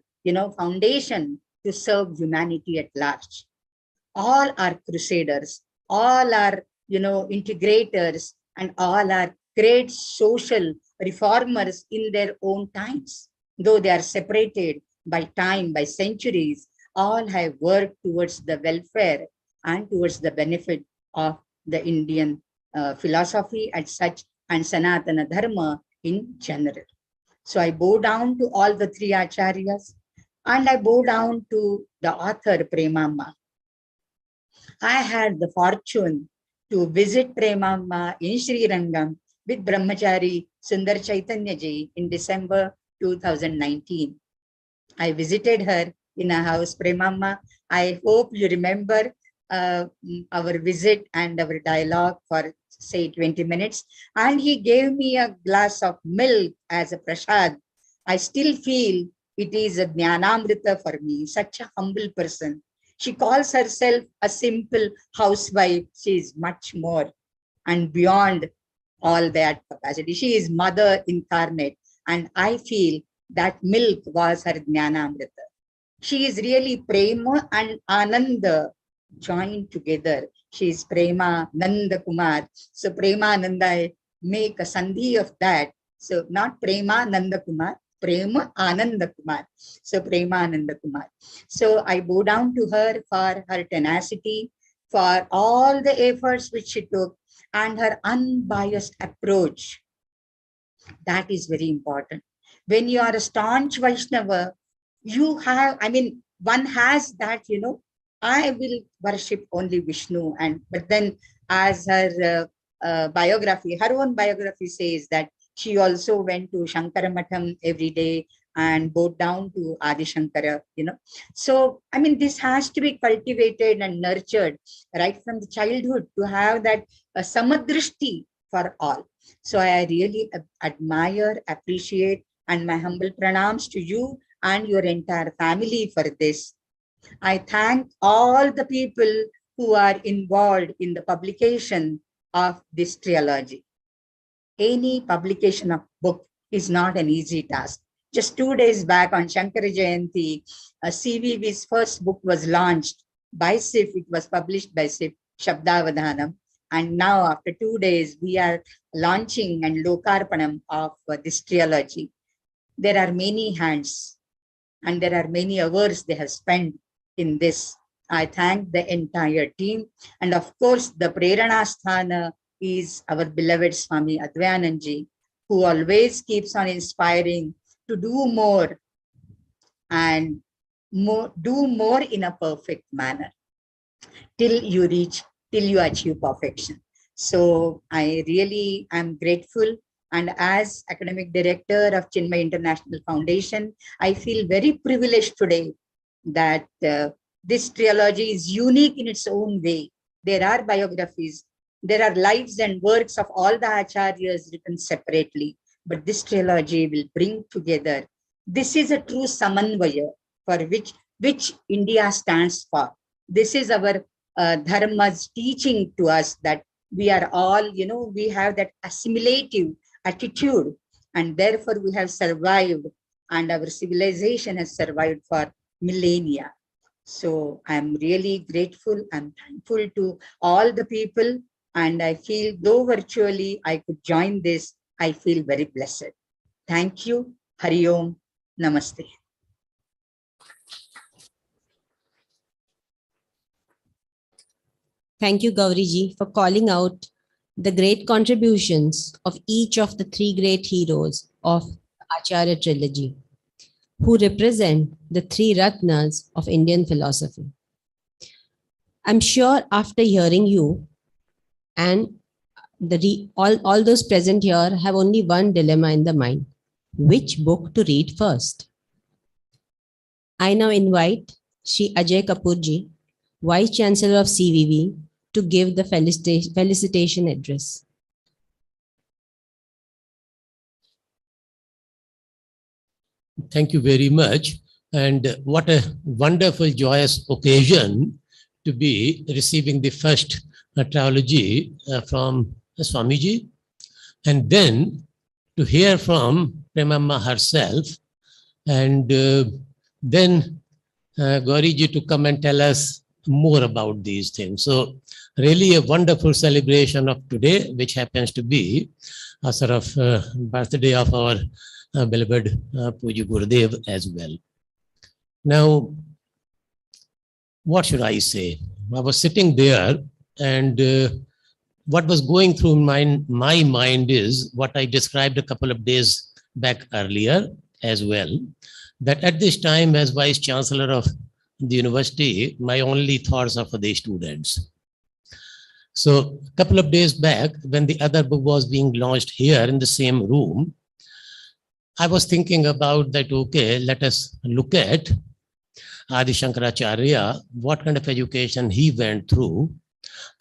foundation to serve humanity at large. All are crusaders, all are, integrators, and all are great social reformers in their own times. Though they are separated by time, by centuries, all have worked towards the welfare and towards the benefit of the Indian philosophy as such and Sanatana Dharma in general. So I bow down to all the three acharyas and I bow down to the author Prema. I had the fortune to visit Prema in Sri Rangam with Brahmachari Sundar Chaitanya Ji in December 2019. I visited her in a house, Prema. I hope you remember our visit and our dialogue for say 20 minutes. And he gave me a glass of milk as a prasad. I still feel it is a jnanamrita for me, such a humble person. She calls herself a simple housewife. She is much more and beyond all that capacity. She is mother incarnate. And I feel that milk was her jnanamrita. She is really Prema and Ananda joined together. She is Prema Nandakumar. So Prema Nanda, I make a sandhi of that. So not Prema Nandakumar, Prema Anandakumar. So Prema Anandakumar. So I bow down to her for her tenacity, for all the efforts which she took, and her unbiased approach. That is very important. When you are a staunch Vaishnava, you have, one has that, I will worship only Vishnu. But then as her biography, her own biography says that she also went to Shankara Matham every day and bowed down to Adi Shankara, So, this has to be cultivated and nurtured right from the childhood to have that samadrishti for all. So I really admire, appreciate, and my humble pranams to you and your entire family for this. I thank all the people who are involved in the publication of this trilogy. Any publication of book is not an easy task. Just 2 days back on Shankara Jayanti, CVV's first book was launched by SIF. It was published by SIF, Shabdavadhanam. And now after 2 days, we are launching and Lokarpanam of this trilogy. There are many hands and there are many hours they have spent in this. I thank the entire team. And of course, the Prerana Sthana is our beloved Swami Advayananji, who always keeps on inspiring to do more and do more in a perfect manner till you achieve perfection. So I really am grateful. And as academic director of Chinmay International Foundation, I feel very privileged today that this trilogy is unique in its own way. There are biographies, there are lives and works of all the acharyas written separately, but this trilogy will bring together. This is a true samanvaya for which India stands for. This is our dharma's teaching to us that we are all, we have that assimilative attitude, and therefore we have survived, and our civilization has survived for millennia. So I'm really grateful and thankful to all the people, and I feel though virtually I could join this, I feel very blessed. Thank you. Hari Om. Namaste. Thank you, Gauriji, for calling out the great contributions of each of the three great heroes of the Acharya trilogy, who represent the three Ratnas of Indian philosophy. I'm sure after hearing you and all those present here have only one dilemma in the mind. Which book to read first? I now invite Shri Ajay Kapoorji, Vice Chancellor of CVV, to give the felicitation address. Thank you very much. And what a wonderful, joyous occasion to be receiving the first trilogy from Swamiji. And then to hear from Prema herself, and then Gauriji to come and tell us more about these things. So really a wonderful celebration of today, which happens to be a sort of birthday of our beloved Puji Gurudev as well. Now, what should I say? I was sitting there, and what was going through my mind is what I described a couple of days back earlier as well, that at this time as Vice Chancellor of the university, my only thoughts are for the students. So a couple of days back, when the other book was being launched here in the same room, I was thinking about that, okay, let us look at Adi Shankaracharya, what kind of education he went through.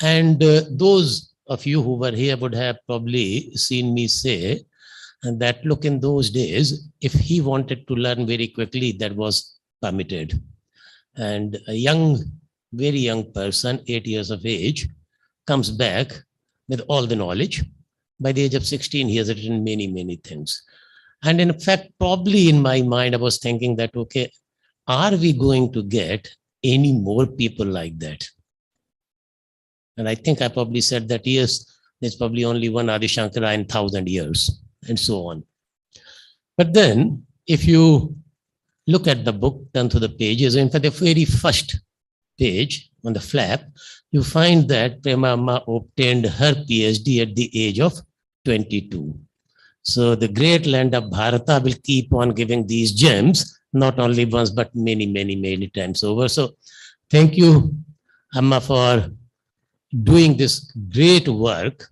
And those of you who were here would have probably seen me say that, look, in those days, if he wanted to learn very quickly, that was permitted. And a young, very young person, 8 years of age, comes back with all the knowledge. By the age of 16, he has written many, many things. And in fact, probably in my mind, I was thinking that, okay, are we going to get any more people like that? And I think I probably said that, yes, there's probably only one Adi Shankara in 1,000 years, and so on. But then, if you look at the book, turn to the pages, in fact, the very first page on the flap, you find that Prema Amma obtained her PhD at the age of 22. So the great land of Bharata will keep on giving these gems, not only once, but many, many, many times over. So thank you, Amma, for doing this great work.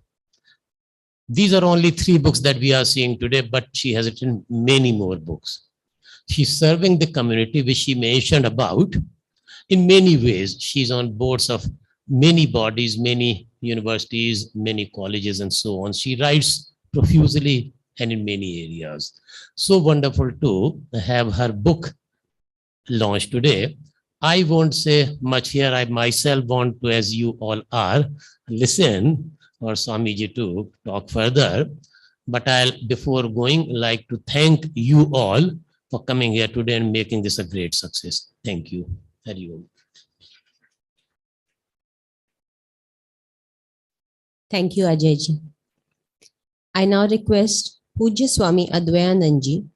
These are only 3 books that we are seeing today, but she has written many more books. She's serving the community, which she mentioned about. In many ways, she's on boards of many bodies, many universities, many colleges, and so on. She writes profusely and in many areas. So wonderful to have her book launched today. I won't say much here. I myself want to, as you all are, listen or Swamiji to talk further. But I'll, before going, like to thank you all for coming here today and making this a great success. Thank you. Hari Om. Thank you, Ajay. I now request Pujya Swami Advayananji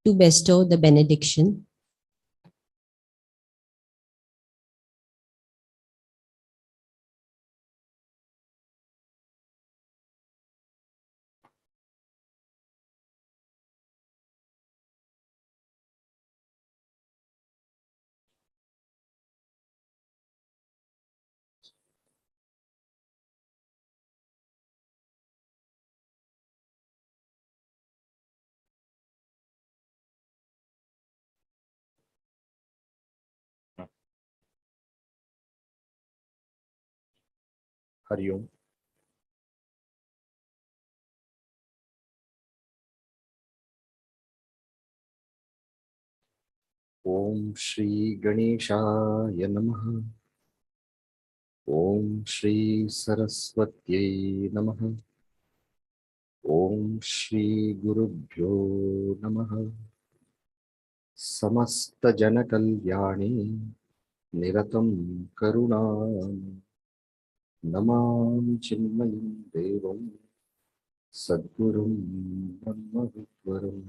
to bestow the benediction. Hari Om. Om Shri Ganeshaya Namaha. Om Shri Saraswatye Namaha. Om Shri Gurubhyo Namaha. Samasta Jana Kalyani Niratam Karunam Namam Chinmayam Devam Sadgurum Brahmavitvaram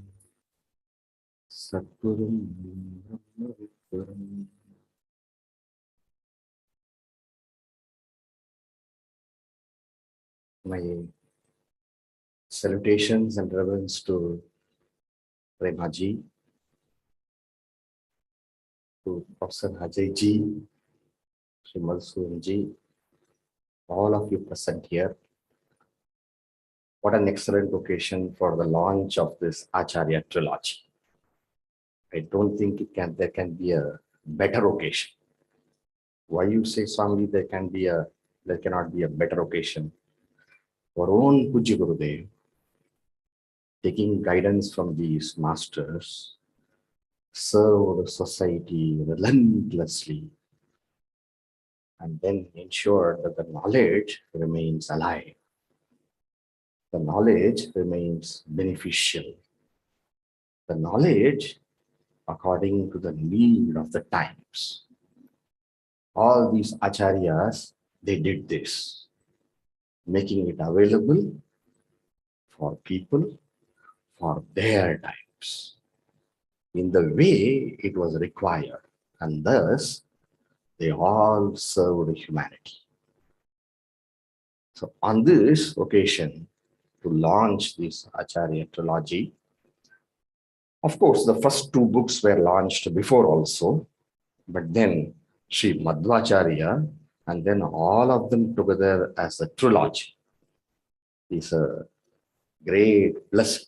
Sadgurum Brahmavitvaram. My salutations and reverence to Prema ji, to Professor Ajay ji, Madhusudanji, all of you present here. What an excellent occasion for the launch of this Acharya Trilogy. I don't think there can be a better occasion. Why you say, Swami, there cannot be a better occasion? Our own Pujya Gurudev, taking guidance from these masters, serve the society relentlessly, and then ensure that the knowledge remains alive. The knowledge remains beneficial. The knowledge according to the need of the times. All these acharyas, they did this, making it available for people for their times, in the way it was required, and thus they all served humanity. So on this occasion, to launch this Acharya Trilogy, of course, the first two books were launched before also, but then Sri Madhvacharya, and then all of them together as a trilogy is a great blessing.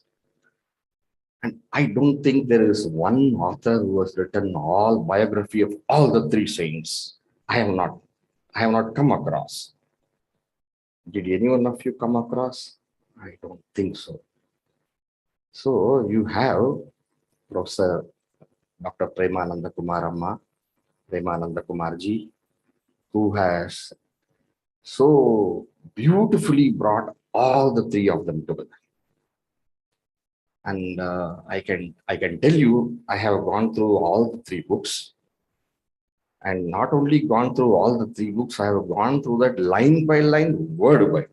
And I don't think there is one author who has written all biography of all the three saints. I have not come across. Did any one of you come across? I don't think so. So you have Professor Dr. Prema Nandakumar Nandakumarji, who has so beautifully brought all the three of them together. And I can tell you, I have gone through all the three books, and not only gone through all the three books, I have gone through that line by line, word by word,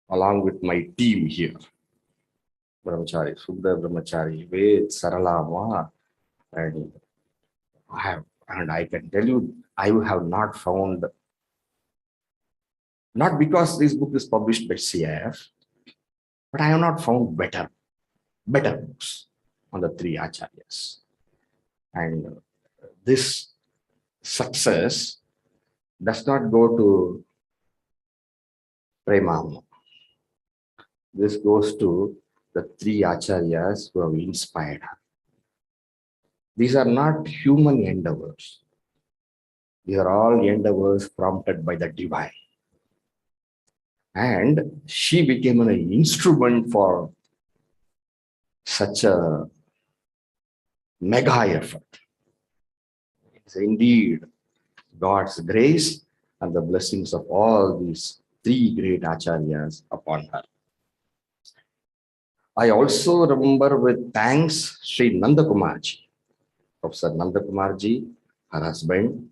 along with my team here. Brahmachari, Sudha Brahmachari, Ved, Saralama, and I can tell you, I have not found, not because this book is published by CIF, but I have not found better books on the three acharyas. And this success does not go to Prema. This goes to the three acharyas who have inspired her. These are not human endeavors. These are all endeavors prompted by the divine. And she became an instrument for such a mega effort. It's indeed God's grace and the blessings of all these three great acharyas upon her. I also remember with thanks Sri Nandakumarji, Professor Nandakumarji, her husband,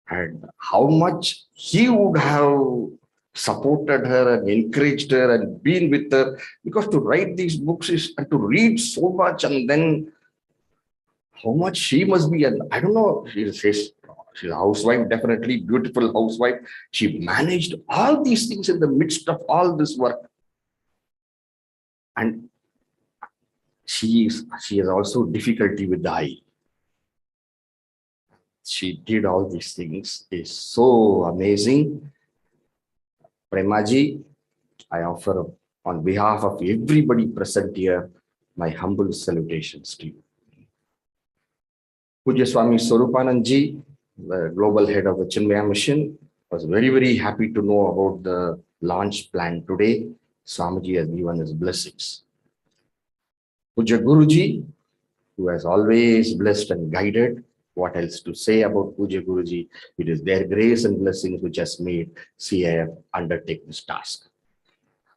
and how much he would have supported her and encouraged her and been with her, because to write these books is and to read so much, and then how much she must be, and I don't know, she's a housewife, definitely beautiful housewife. She managed all these things in the midst of all this work. And she has also difficulty with the eye. She did all these things. It's so amazing. Premaji, I offer on behalf of everybody present here my humble salutations to you. Pujya Swami Swarupanandji, the global head of the Chinmaya Mission, was very, very happy to know about the launch plan today. Swamiji has given his blessings. Pujya Guruji, who has always blessed and guided. What else to say about Pujya Guruji? It is their grace and blessings which has made CIF undertake this task.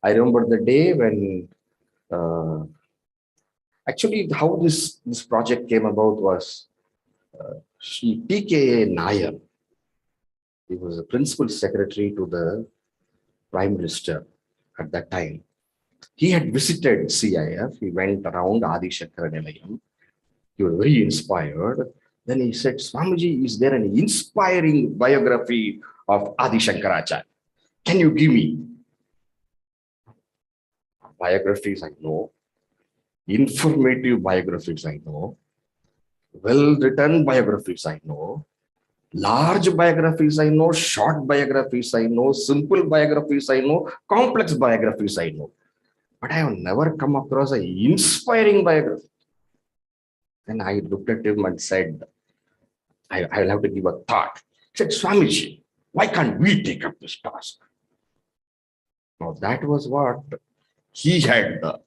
I remember the day when, actually how this project came about was Shri P.K. Nair. He was the principal secretary to the Prime Minister at that time. He had visited CIF. He went around Adi Shankara Nilayam. He was very inspired. Then he said, Swamiji, is there an inspiring biography of Adi Shankaracharya? Can you give me? Biographies I know. Informative biographies I know. Well-written biographies I know. Large biographies I know, short biographies I know, simple biographies I know, complex biographies I know. But I have never come across an inspiring biography. Then I looked at him and said, I'll have to give a thought. He said, Swamiji, why can't we take up this task? Now that was what he had done.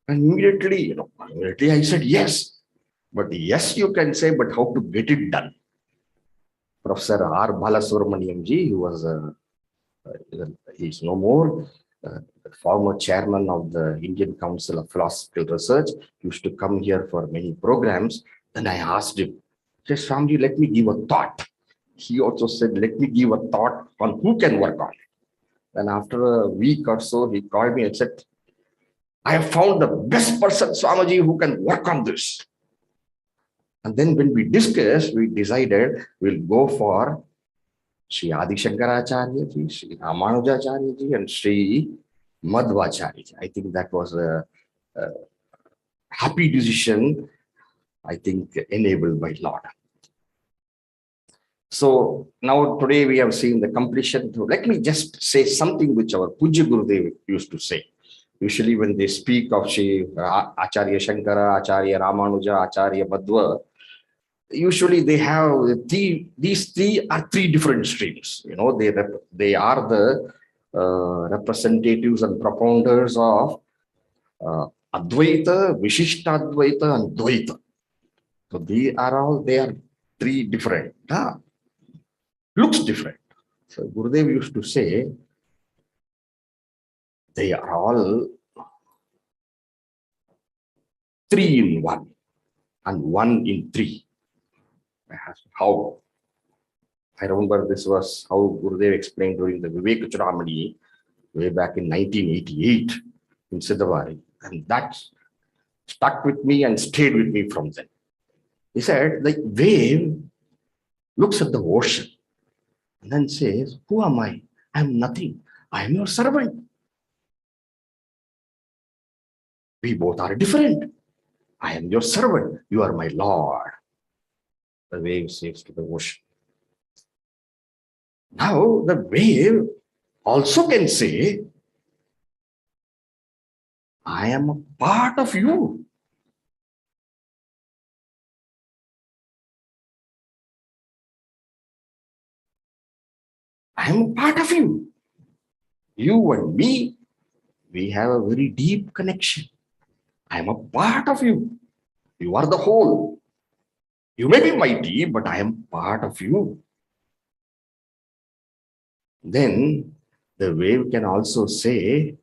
And immediately I said, yes. But yes, you can say, but how to get it done? Professor R. Balasubramaniam ji, who was he's no more, former chairman of the Indian Council of Philosophical Research, used to come here for many programs. Then I asked him, said, Swamiji, let me give a thought. He also said, let me give a thought on who can work on it. And after a week or so, he called me and said, I have found the best person, Swamiji, who can work on this. And then when we discussed, we decided we'll go for Sri Adi Shankaracharya ji, Sri Ramanujacharya ji, and Sri Madhvacharya ji. I think that was a happy decision, I think, enabled by Lord. So now today we have seen the completion. Let me just say something which our Pujya Gurudev used to say. Usually when they speak of Sri Acharya Shankara, Acharya Ramanuja, Acharya Madhva, usually they have these three are three different streams. They are the representatives and propounders of Advaita, Vishishtadvaita, and Dvaita. So they are three different. Looks different. So Gurudev used to say they are all three in one and one in three. How? I remember this was how Gurudev explained during the Vivek Churamani way back in 1988 in Siddhavari. And that stuck with me and stayed with me from then. He said, like wave looks at the ocean and then says, who am I? I am nothing. I am your servant. We both are different. I am your servant. You are my Lord. The wave says to the ocean. Now the wave also can say, I am a part of you. I am a part of you. You and me, we have a very deep connection. I am a part of you. You are the whole. You may be mighty, but I am part of you. Then the wave can also say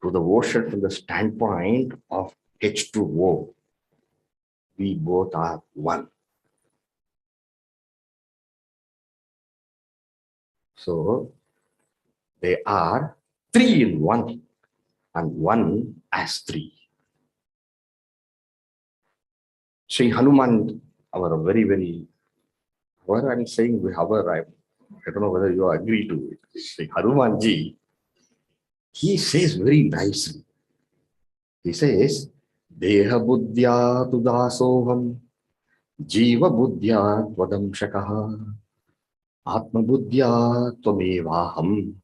to the ocean from the standpoint of H2O, we both are one. So they are three in one and one as three. Sri Hanuman, our what I'm saying, I don't know whether you agree to it. Sri Hanuman ji, he says very nicely. He says, Deha buddhya tudasoham, jiva buddhya tvadamshakaha, atma buddhya tvamevaham,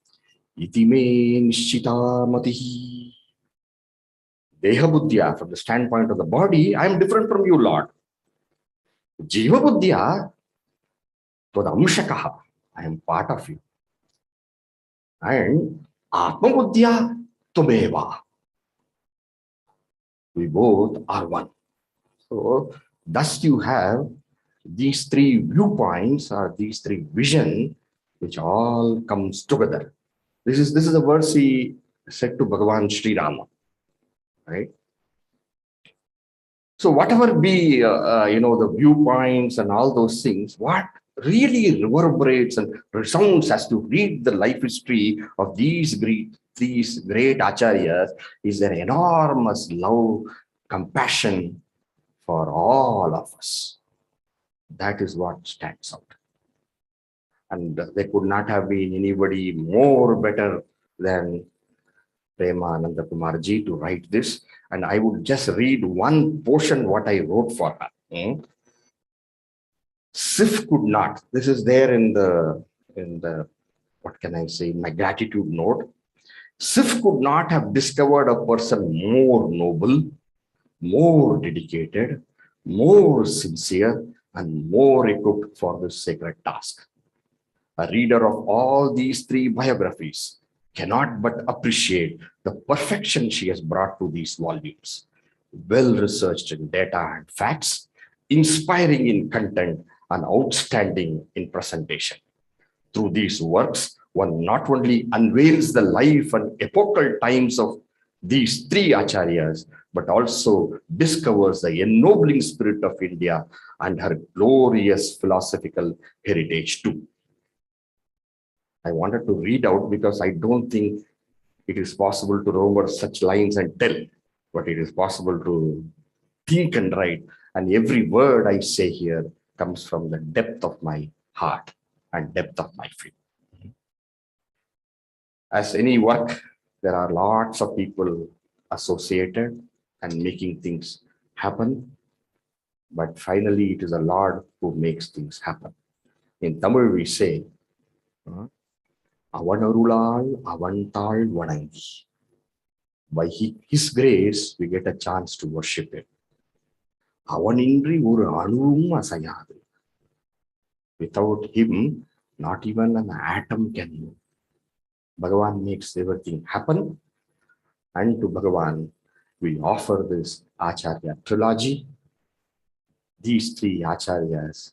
iti me nishchita matihi. Deha buddhya, from the standpoint of the body, I am different from you, Lord. Jiva buddhya tvadamshakaha, I am part of you. And atma buddhya tvameva, we both are one. So thus you have these three viewpoints or these three vision which all comes together. This is the verse he said to Bhagavan Sri Rama, right? So whatever be the viewpoints and all those things, what really reverberates and resounds as to read the life history of these great acharyas is their enormous love, compassion for all of us. That is what stands out. And there could not have been anybody more better than Prema Nandakumar ji to write this. And I would just read one portion what I wrote for her. SIF could not. This is there in the what can I say, my gratitude note. SIF could not have discovered a person more noble, more dedicated, more sincere, and more equipped for this sacred task. A reader of all these three biographies cannot but appreciate the perfection she has brought to these volumes. Well researched in data and facts, inspiring in content, and outstanding in presentation. Through these works, one not only unveils the life and epochal times of these three acharyas, but also discovers the ennobling spirit of India and her glorious philosophical heritage too. I wanted to read out because I don't think it is possible to remember such lines and tell, but it is possible to think and write. And every word I say here comes from the depth of my heart and depth of my faith. As any work, there are lots of people associated and making things happen. But finally, it is the Lord who makes things happen. In Tamil, we say, Avanarulal Avantal Vanangi. By his grace, we get a chance to worship him. Avanindri oru anuvum asayadu. Without him, not even an atom can move. Bhagavan makes everything happen. And to Bhagavan, we offer this Acharya Trilogy. These three Acharyas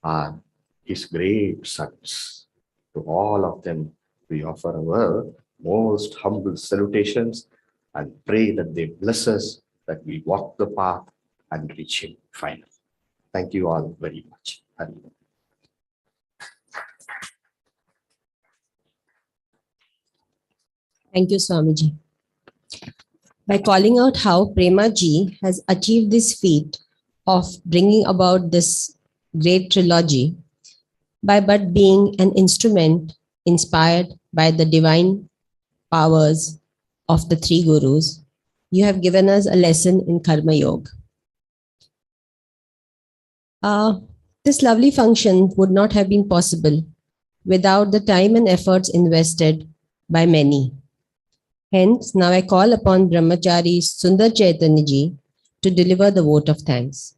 are his great sons. To all of them, we offer our most humble salutations and pray that they bless us, that we walk the path and reach him finally. Thank you all very much. Hari Om. Thank you, Swamiji. By calling out how Prema ji has achieved this feat of bringing about this great trilogy by but being an instrument inspired by the divine powers of the three gurus, you have given us a lesson in Karma Yoga. This lovely function would not have been possible without the time and efforts invested by many. Hence, now I call upon Brahmachari Sundar Chaitanya ji to deliver the vote of thanks.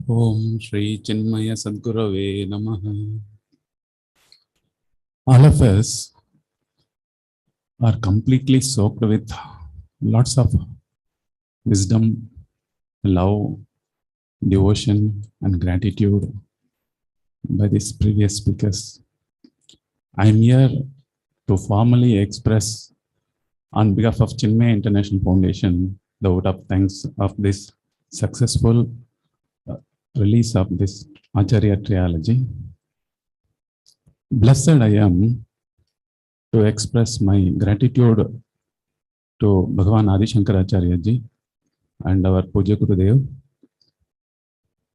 Om Shri Chinmaya Sadgurave Namaha. All of us are completely soaked with lots of wisdom, love, devotion, and gratitude by these previous speakers. I am here to formally express on behalf of Chinmaya International Foundation the vote of thanks of this successful release of this Acharya Trilogy. Blessed I am to express my gratitude to Bhagavan Adi Shankaracharya ji and our Puja Gurudev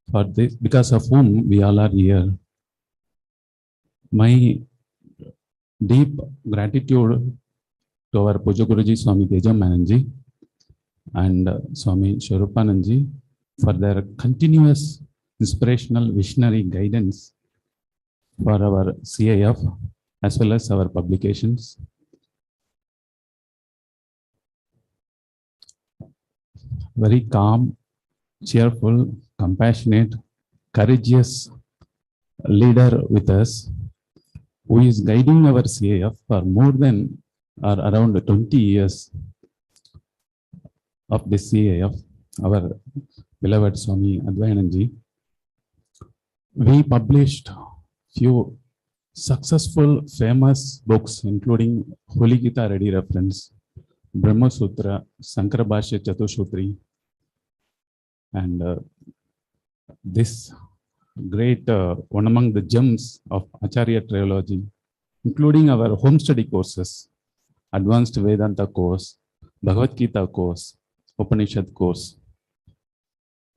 for this, because of whom we all are here. My deep gratitude to our Puja Guruji Swami Tejamananji and Swami Sharupananji for their continuous inspirational visionary guidance for our CIF as well as our publications. Very calm, cheerful, compassionate, courageous leader with us who is guiding our CIF for more than or around 20 years of the CIF, our beloved Swami Advayananji. We published few successful famous books including Holy Gita Ready Reference, Brahma Sutra, Sankara Bhashya Chatushutri, and this great one among the gems of Acharya Trilogy, including our home study courses, Advanced Vedanta course, Bhagavad Gita course, Upanishad course.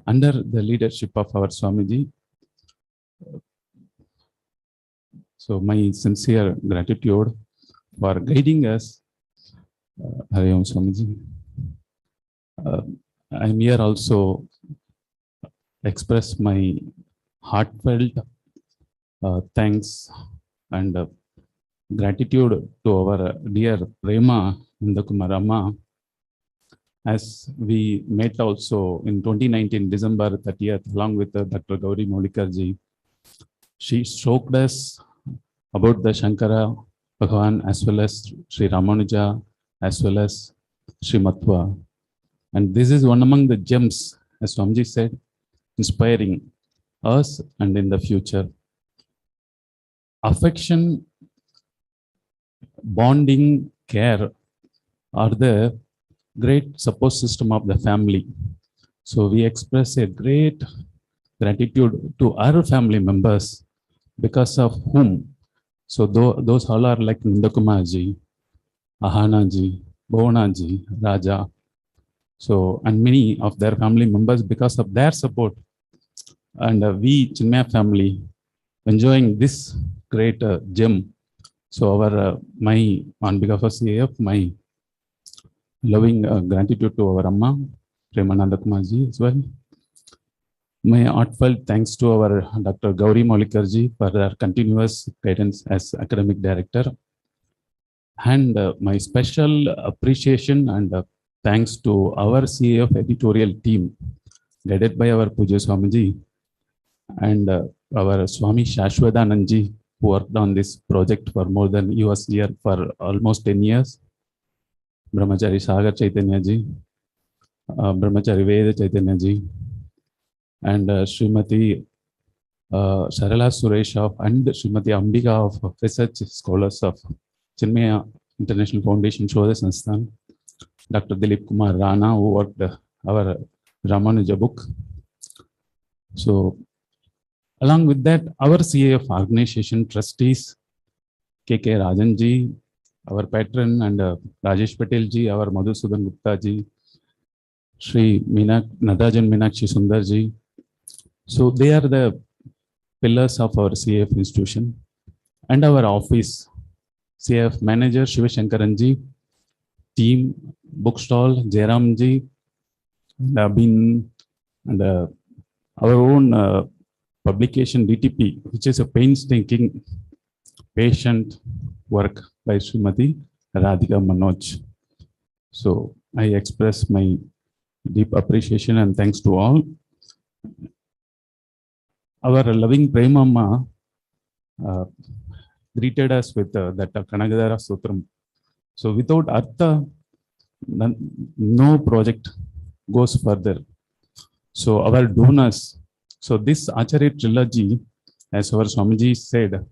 Under the leadership of our Swamiji, so my sincere gratitude for guiding us Hari Om Swamiji. I'm here also express my heartfelt thanks and gratitude to our dear Prema Nandakumar Amma, as we met also in 2019 December 30th along with Dr. Gauri Molikarji. She showed us about the Shankara Bhagavan as well as Sri Ramanuja as well as Sri Matwa. And this is one among the gems, as Swamiji said, inspiring us and in the future. Affection, bonding, care are the great support system of the family. So we express a great gratitude to our family members, because of whom. So those all are like Nandakumarji, Ahanaji, Bhonaji, Raja. So, and many of their family members, because of their support. And we, Chinmaya family, enjoying this great gem. So on behalf of CAF, my loving gratitude to our Amma, Prema Nandakumarji as well. My heartfelt thanks to our Dr. Gauri Molikarji for their continuous guidance as academic director. And my special appreciation and thanks to our CAF editorial team, led by our Puja Swamiji and our Swami Shashwadanandji, who worked on this project for more than, he was here for almost 10 years. Brahmachari Sagar Chaitanya ji, Brahmachari Veda Chaitanya ji, and Srimati Sarala Suresh of and Srimati Ambika of Research Scholars of Chinmaya International Foundation Shodha Sansthan, Dr. Dilip Kumar Rana, who worked our Ramanuja book. So, along with that, our CAF organization trustees, KK Rajanji, our patron, and Rajesh Patelji, our Madhusudan Gupta ji, Sri Nadajan Meenakshi Sundarji. So they are the pillars of our CAF institution. And our office, CAF manager Shivashankaranji, team, bookstall, Jairamji, Nabin, and our own publication DTP, which is a painstaking, patient work by Srimati Radhika Manoj. So I express my deep appreciation and thanks to all. Our loving Prema greeted us with that Kanagadara Sutram. So without Artha, no project goes further. So our donors, so this Acharya Trilogy, as our Swamiji said,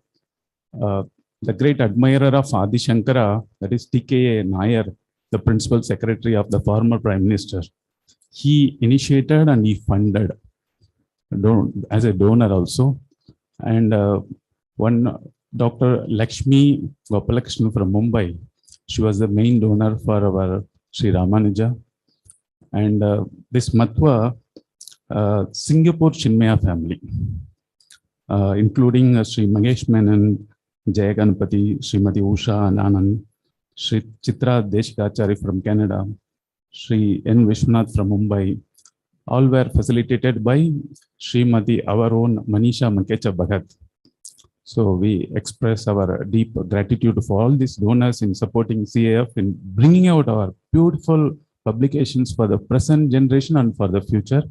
the great admirer of Adi Shankara, that is TKA Nair, the principal secretary of the former Prime Minister, he initiated and he funded as a donor also. And one Dr. Lakshmi Gopalakrishnan from Mumbai, she was the main donor for our Sri Ramanuja. And this Matwa, Singapore Chinmaya family, including Sri Mangesh Menon, Jaya Ganpati, Srimati Usha and Anand, Sri Chitra Deshikachari from Canada, Sri N. Vishwanath from Mumbai, all were facilitated by Srimati, our own Manisha Mankecha Bhagat. So we express our deep gratitude for all these donors in supporting CAF in bringing out our beautiful publications for the present generation and for the future.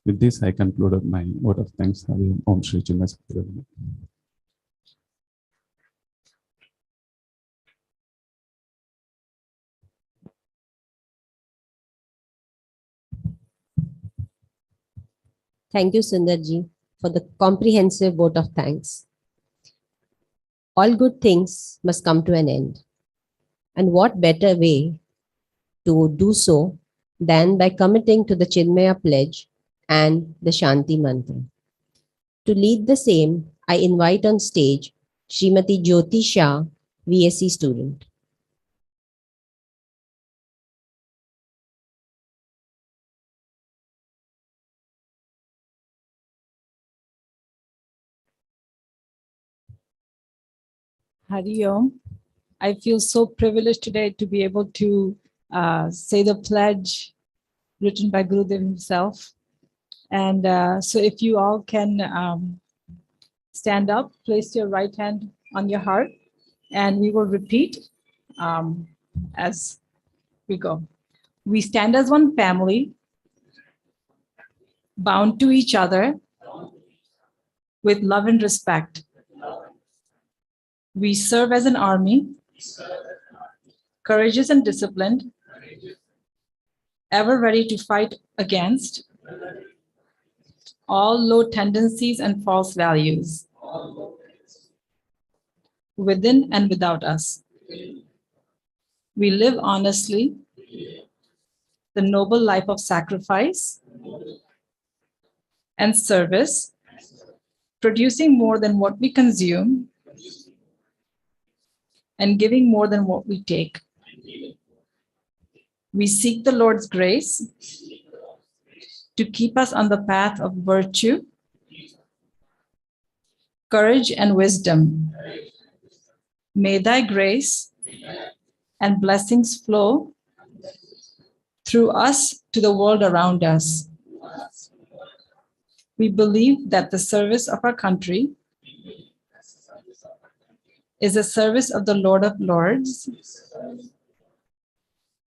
With this, I concluded my word of thanks. Om Shri Chinmaya Satguru. Thank you, Sundarji, for the comprehensive vote of thanks. All good things must come to an end. And what better way to do so than by committing to the Chinmaya pledge and the Shanti mantra. To lead the same, I invite on stage Srimati Jyoti Shah, VSc student. Hari Om. I feel so privileged today to be able to say the pledge written by Gurudev himself. And so if you all can stand up, place your right hand on your heart, and we will repeat as we go. We stand as one family, bound to each other with love and respect. We serve as an army, courageous and disciplined, ever ready to fight against all low tendencies and false values within and without us. We live honestly, the noble life of sacrifice and service, producing more than what we consume and giving more than what we take. We seek the Lord's grace to keep us on the path of virtue, courage, and wisdom. May thy grace and blessings flow through us to the world around us. We believe that the service of our country is a service of the Lord of Lords,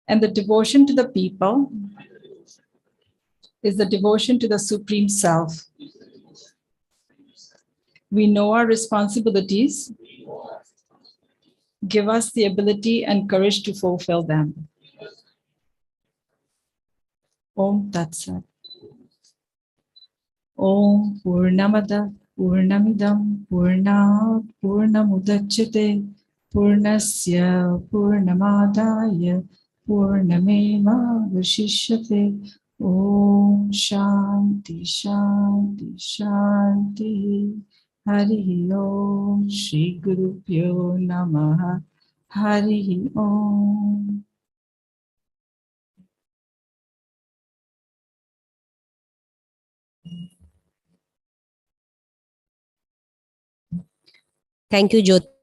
and the devotion to the people is the devotion to the Supreme Self. We know our responsibilities. Give us the ability and courage to fulfill them. Om Tat Sat. Om Purnamada Purnamidam Purnat Purnamudachyate Purnasya Purnamadaya Purnameva Vashishyate. Om Shanti Shanti Shanti. Hari Om Shri Guru Pyo Namaha. Hari Om. Thank you, Jyoti.